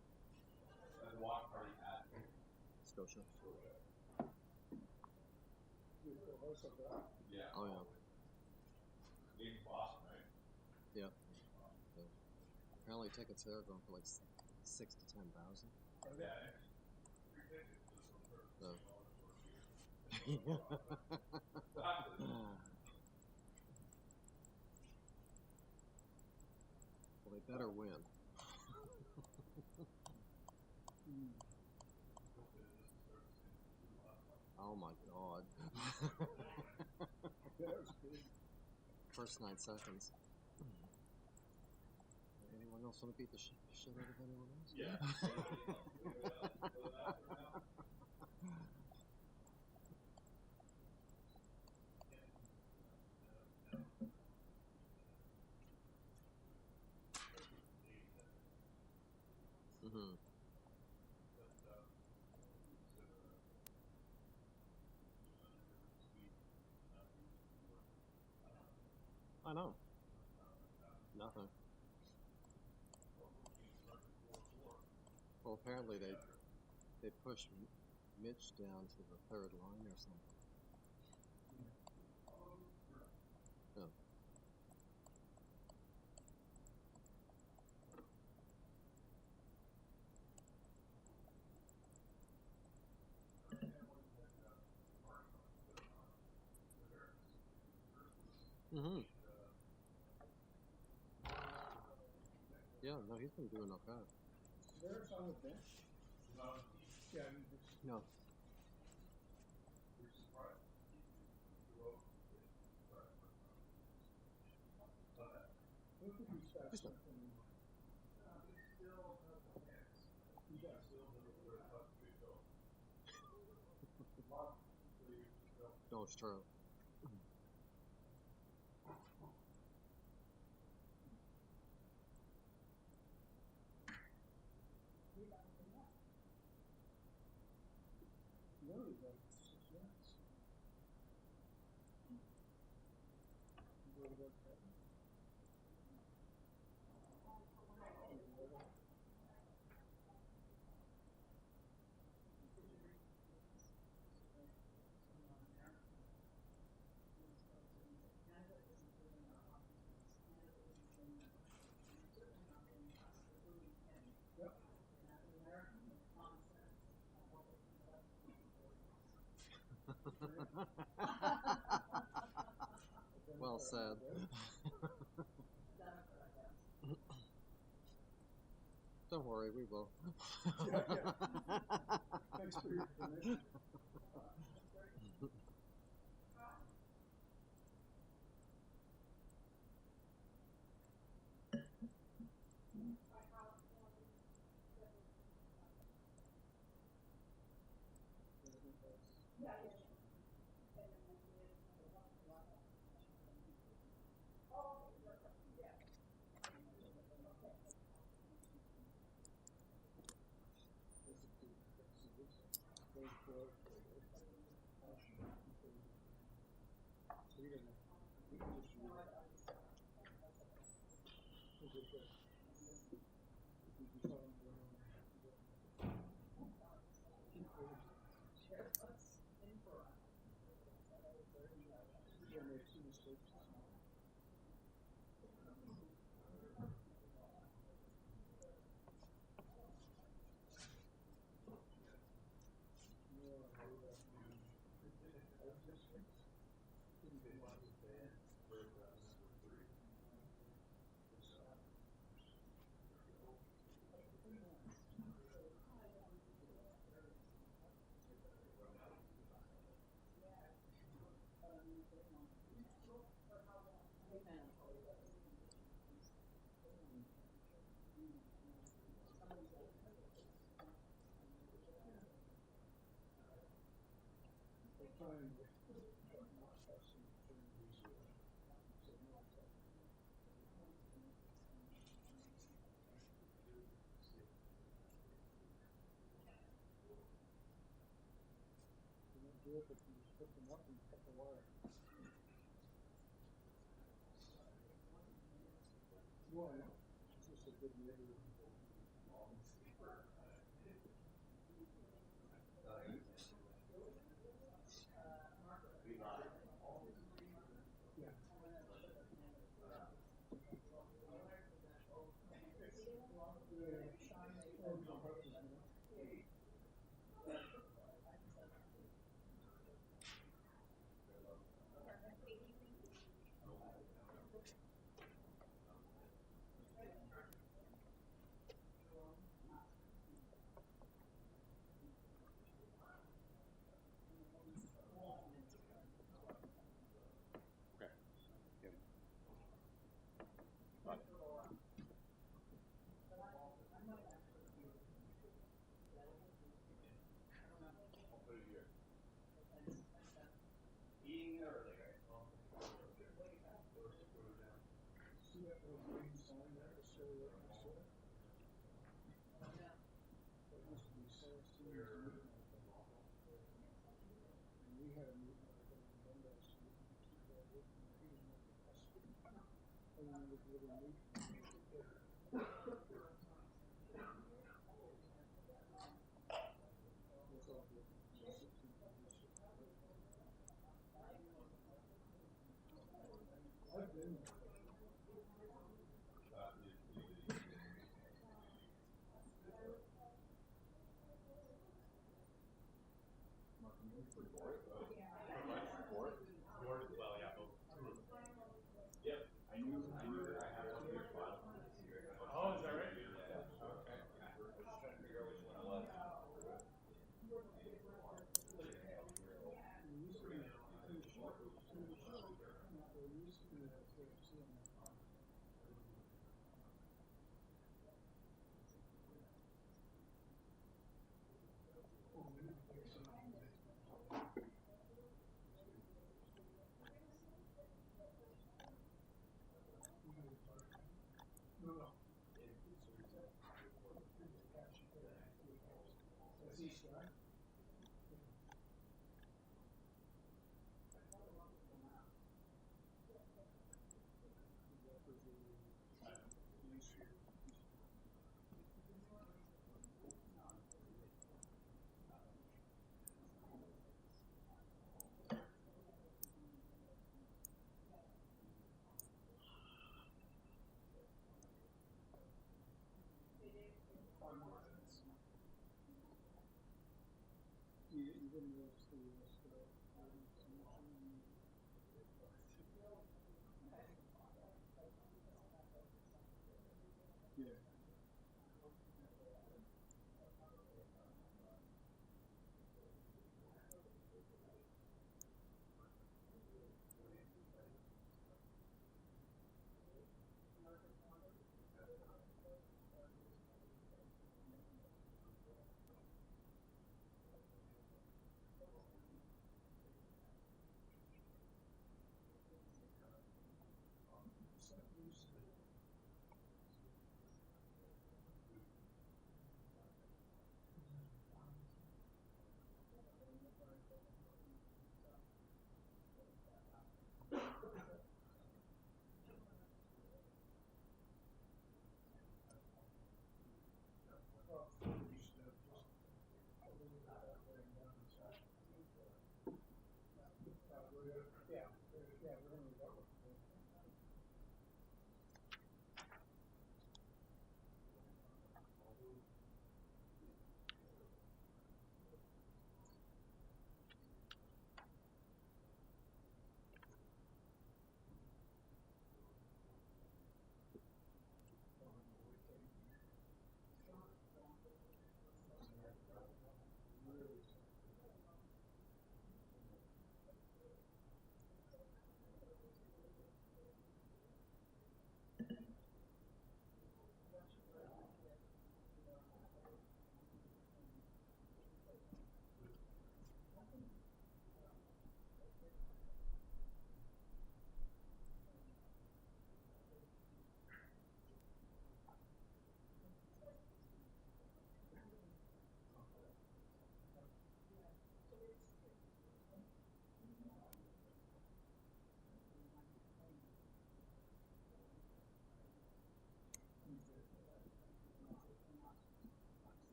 Scotia. Oh, yeah. Yeah. Yeah. Apparently tickets there are going for like 6 to 10,000. So. Well, they better win. Oh my god. First 9 seconds. Anyone else want to beat the shit out of anyone else? Yeah. Mm-hmm. I know. Nothing. Well, apparently they pushed Mitch down to the 3rd line or something. Oh. Mm-hmm. Yeah, no, he's been doing okay. There's on the bench. Yeah. No. He's not. No, it's true. Well said. Don't worry, we will. Thanks for your information.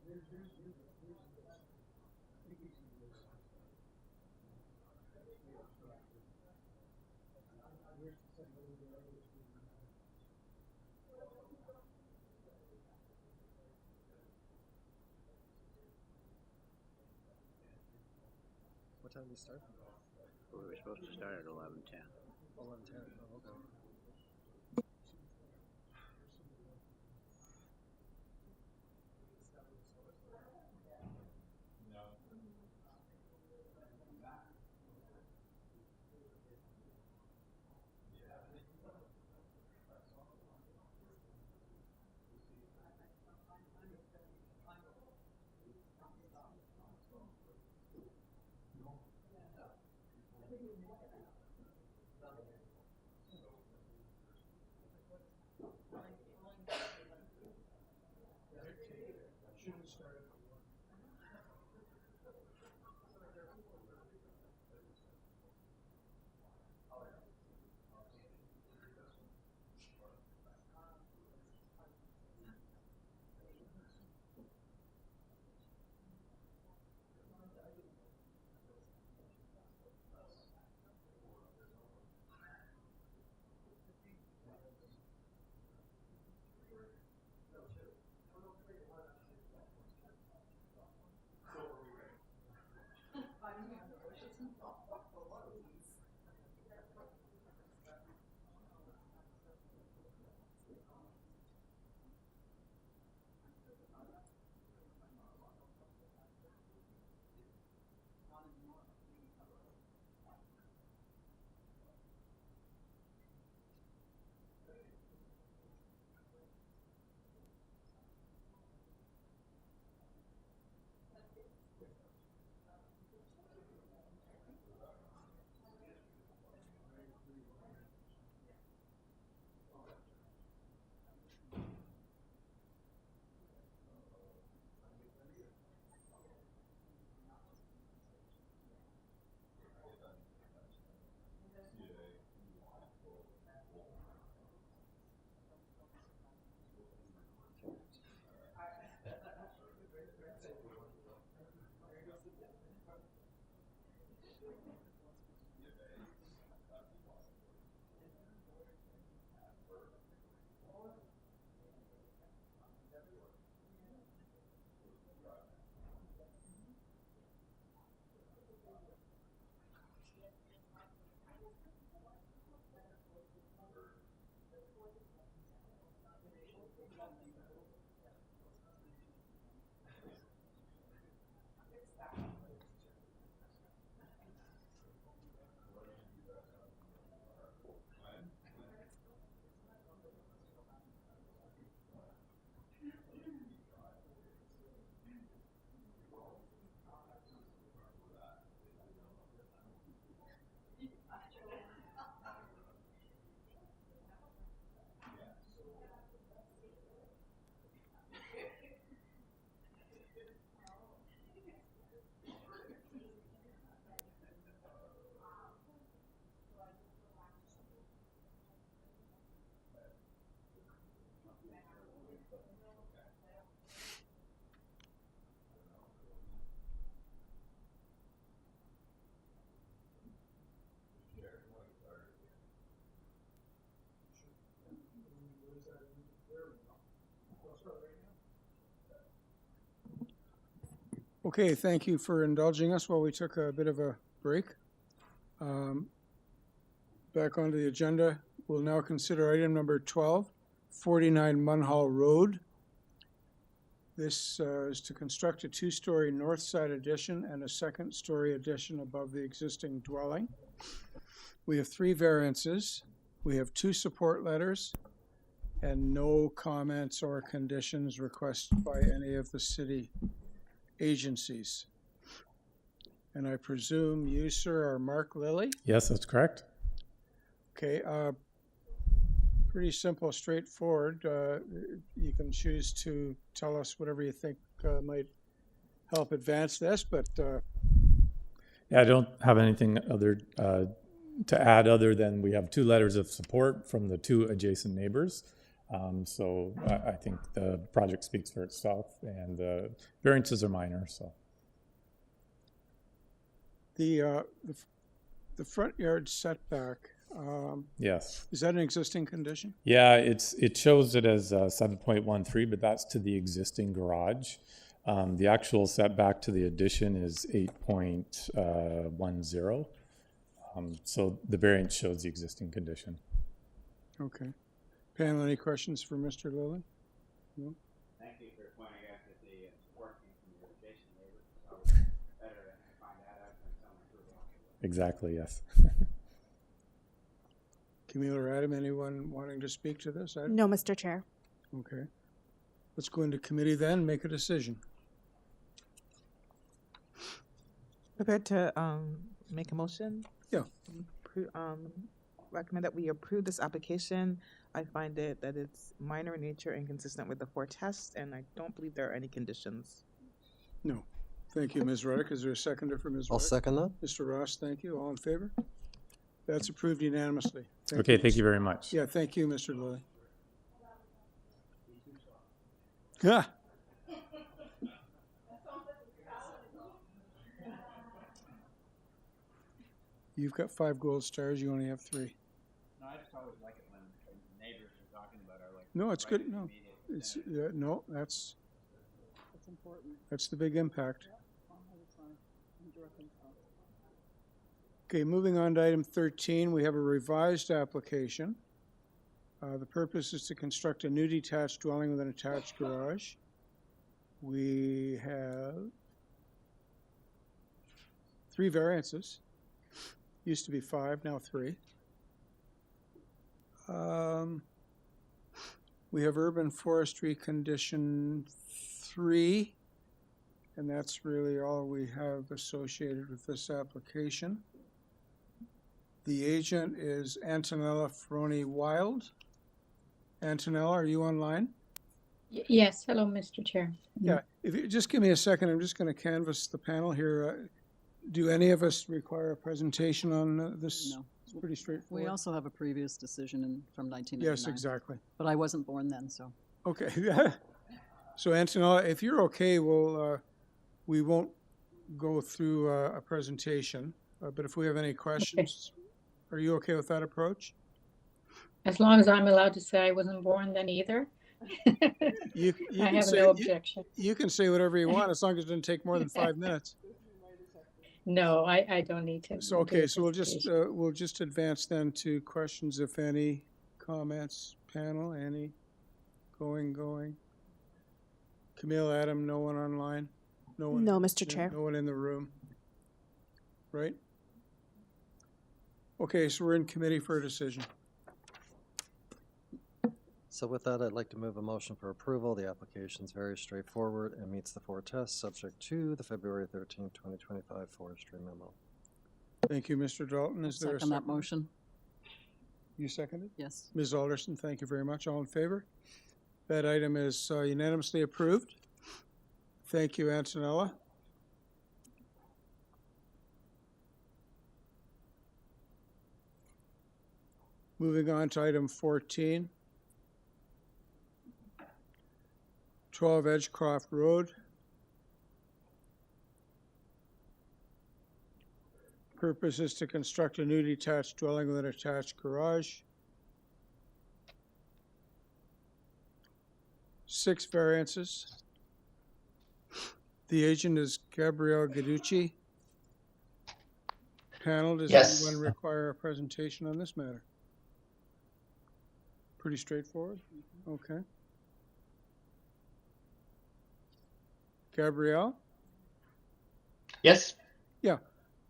What time do we start? We were supposed to start at 11:10. 11:10. Oh, okay. Okay, thank you for indulging us while we took a bit of a break. Back onto the agenda, we'll now consider item number 12, 49 MUNHALL Road. This is to construct a two-story north side addition and a second-story addition above the existing dwelling. We have 3 variances. We have 2 support letters and no comments or conditions requested by any of the city agencies. And I presume you, sir, are Mark Lilly? Yes, that's correct. Okay, pretty simple, straightforward. You can choose to tell us whatever you think might help advance this, but Yeah, I don't have anything other to add other than we have 2 letters of support from the 2 adjacent neighbors. So I think the project speaks for itself, and the variances are minor. So The front yard setback, yes, is that an existing condition? yeah, it shows it as 7.13, but that's to the existing garage. The actual setback to the addition is 8.10. So the variance shows the existing condition. Okay. Panel, any questions for Mr. Lilly? No? Thank you for pointing out that the support came from your adjacent neighbors. So it's better to find that out than someone who wants it. Exactly, yes. Camille or Adam, anyone wanting to speak to this? No, Mr. Chair. Okay. Let's go into committee then, make a decision. Prepared to make a motion? Yeah. Recommend that we approve this application. I find it that it's minor in nature and consistent with the 4 tests, and I don't believe there are any conditions. No. Thank you, Ms. Reddick. Is there a seconder for Ms. I'll Reddick? second that. Mr. Ross, thank you. All in favor? That's approved unanimously. Okay, thank you very much. Yeah, thank you, Mr. Lilly. Ah. You've got 5 gold stars, you only have 3. No, I just always like it when neighbors are talking about our like. No, it's good. No, it's no. That's important. That's the big impact. Okay, moving on to item 13, we have a revised application. The purpose is to construct a new detached dwelling with an attached garage. We have 3 variances. Used to be 5, now 3. We have urban forestry condition 3, and that's really all we have associated with this application. The agent is Antonella Froni-Wild. Antonella, are you online? Yes, hello, Mr. Chair. Yeah, if you just give me a second, I'm just going to canvass the panel here. Do any of us require a presentation on this? No. It's pretty straightforward. We also have a previous decision from 1999. Yes, exactly. But I wasn't born then, so. Okay. So Antonella, if you're okay, we won't go through a presentation, but if we have any questions, are you okay with that approach? As long as I'm allowed to say I wasn't born then either. You I can have say, no objection. You can say whatever you want as long as it doesn't take more than 5 minutes. No, I don't need to. So okay, so we'll just advance then to questions, if any. Comments, panel, any? Going. Camille, Adam, no one online? No one? No, Mr. Chair. No one in the room? Right? Okay, so we're in committee for a decision. So with that, I'd like to move a motion for approval. The application is very straightforward and meets the 4 tests, subject to the February 13, 2025 forestry memo. Thank you, Mr. Dalton. Is there a Second that second? motion. You seconded? Yes. Ms. Alderson, thank you very much. All in favor? That item is unanimously approved. Thank you, Antonella. Moving on to item 14. 12 Edgecroft Road. Purpose is to construct a new detached dwelling with an attached garage. 6 variances. The agent is Gabrielle Guiducci. Panel, does Yes. anyone require a presentation on this matter? Pretty straightforward? Okay. Gabrielle? Yes. Yeah.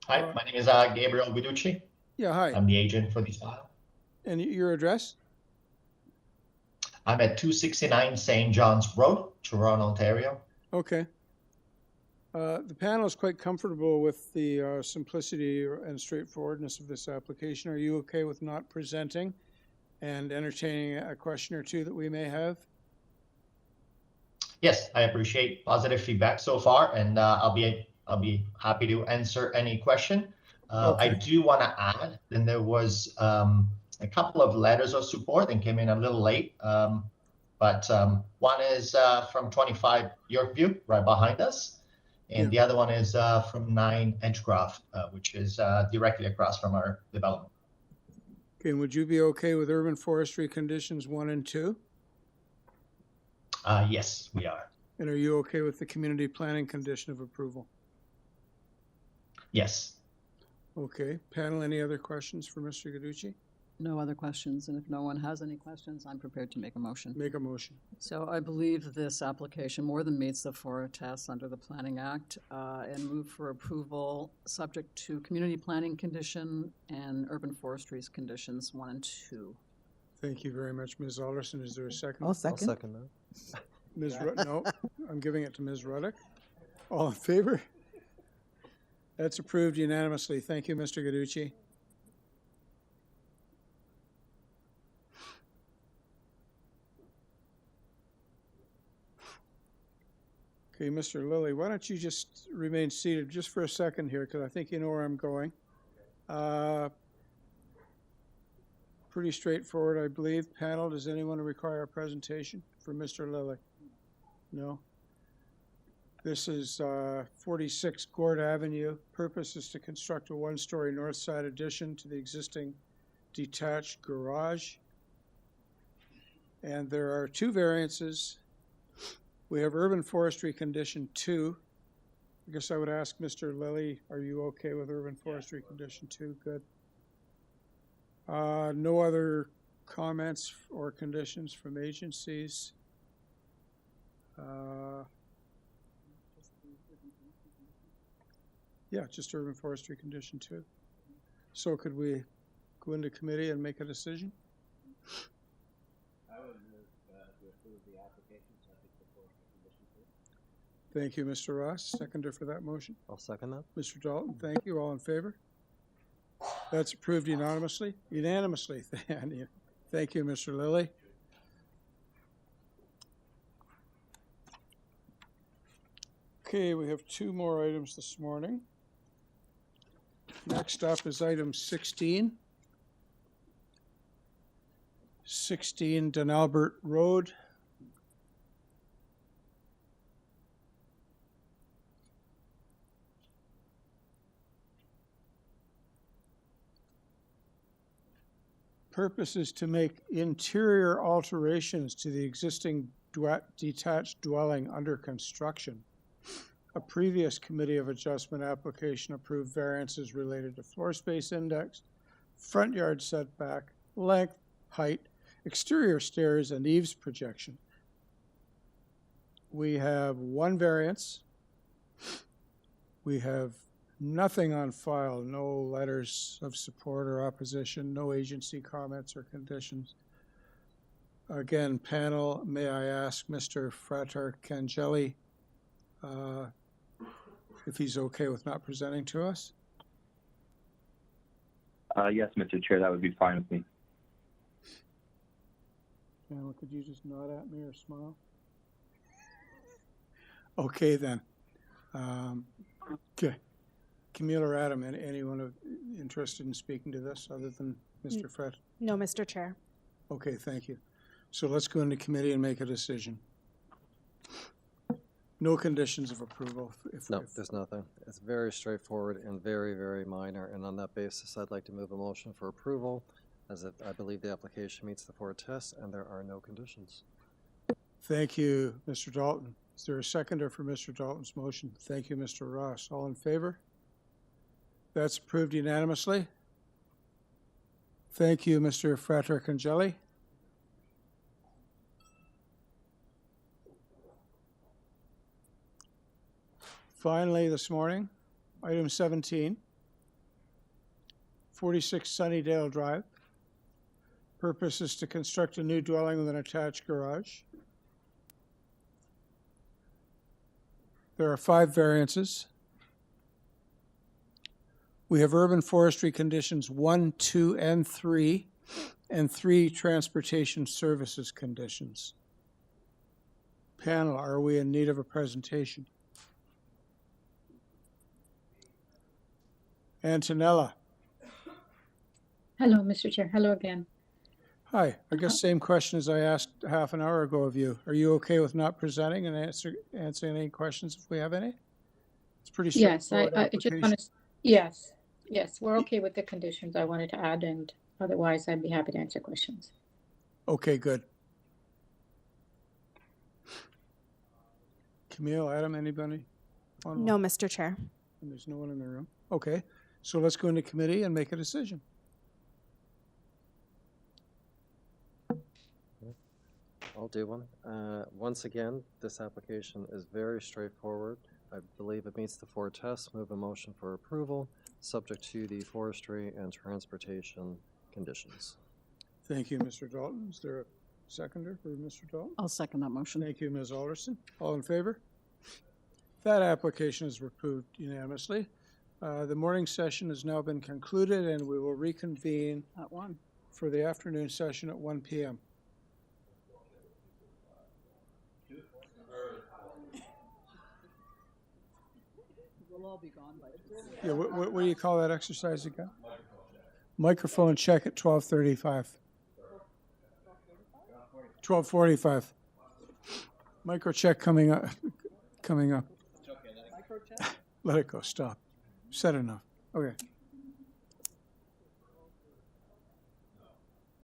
Hi, my name is Gabriel Guiducci. Yeah, hi. I'm the agent for this file. And your address? I'm at 269 St. John's Road, Toronto, Ontario. Okay. The panel is quite comfortable with the simplicity and straightforwardness of this application. Are you okay with not presenting and entertaining a question or two that we may have? Yes, I appreciate positive feedback so far, and I'll be happy to answer any question. I do want to add, and there was a couple of letters of support and came in a little late. But one is from 25 Yorkview, right behind us. And the other one is from 9 Edgecroft, which is directly across from our development. Okay, and would you be okay with urban forestry conditions 1 and 2? Yes, we are. And are you okay with the community planning condition of approval? Yes. Okay, panel, any other questions for Mr. Guiducci? No other questions, and if no one has any questions, I'm prepared to make a motion. Make a motion. So I believe this application more than meets the 4 tests under the Planning Act, and move for approval subject to community planning condition and urban forestry's conditions 1 and 2. Thank you very much, Ms. Alderson. Is there a second? I'll second that. Ms. No, I'm giving it to Ms. Ruddick. All in favor? That's approved unanimously. Thank you, Mr. Guiducci. Okay, Mr. Lilly, why don't you just remain seated just for a second here, because I think you know where I'm going. Pretty straightforward, I believe. Panel, does anyone require a presentation for Mr. Lilly? No? This is 46 GORT Avenue. Purpose is to construct a 1-story north side addition to the existing detached garage. And there are 2 variances. We have urban forestry condition 2. I guess I would ask Mr. Lilly, are you okay with urban forestry condition 2? Good. No other comments or conditions from agencies. Yeah, just urban forestry condition 2. So could we go into committee and make a decision? I would move to approve the application subject to forestry condition 2. Thank you, Mr. Ross. Seconder for that motion. I'll second that. Mr. Dalton, thank you. All in favor? That's approved unanimously. Unanimously. Thank you, Mr. Lilly. Okay, we have 2 more items this morning. Next up is item 16. 16 Denbert Road. Purpose is to make interior alterations to the existing detached dwelling under construction. A previous Committee of Adjustment application approved variances related to floor space index, front yard setback, length, height, exterior stairs, and eaves projection. We have 1 variance. We have nothing on file, no letters of support or opposition, no agency comments or conditions. Again, panel, may I ask Mr. Frater Cangelli if he's okay with not presenting to us? Yes, Mr. Chair, that would be fine with me. Panel, could you just nod at me or smile? Okay, then. Okay. Camille or Adam, anyone interested in speaking to this other than Mr. Fred? No, Mr. Chair. Okay, thank you. So let's go into committee and make a decision. No conditions of approval. No, there's nothing. It's very straightforward and very, very minor. And on that basis, I'd like to move a motion for approval, as I believe the application meets the 4 tests and there are no conditions. Thank you, Mr. Dalton. Is there a seconder for Mr. Dalton's motion? Thank you, Mr. Ross. All in favor? That's approved unanimously. Thank you, Mr. Frater Cangelli. Finally, this morning, item 17, 46 Sunnydale Drive. Purpose is to construct a new dwelling with an attached garage. There are 5 variances. We have urban forestry conditions 1, 2, and 3, and 3 transportation services conditions. Panel, are we in need of a presentation? Antonella. Hello, Mr. Chair. Hello again. Hi, I guess same question as I asked half an hour ago of you. Are you okay with not presenting and answering any questions if we have any? It's pretty Yes, straightforward I just application. want to, yes, we're okay with the conditions I wanted to add, and otherwise I'd be happy to answer questions. Okay, good. Camille, Adam, anybody? No, Mr. Chair. And there's no one in the room. Okay, so let's go into committee and make a decision. I'll do one. Once again, this application is very straightforward. I believe it meets the 4 tests. Move a motion for approval, subject to the forestry and transportation conditions. Thank you, Mr. Dalton. Is there a seconder for Mr. Dalton? I'll second that motion. Thank you, Ms. Alderson. All in favor? That application is approved unanimously. The morning session has now been concluded, and we will reconvene At 1. for the afternoon session at 1 p.m. We'll all be gone by Yeah, what do you call that exercise again? Microphone check at 12:35. 12:45. Micro check coming up. Coming up. Let it go. Stop. Said enough. Okay.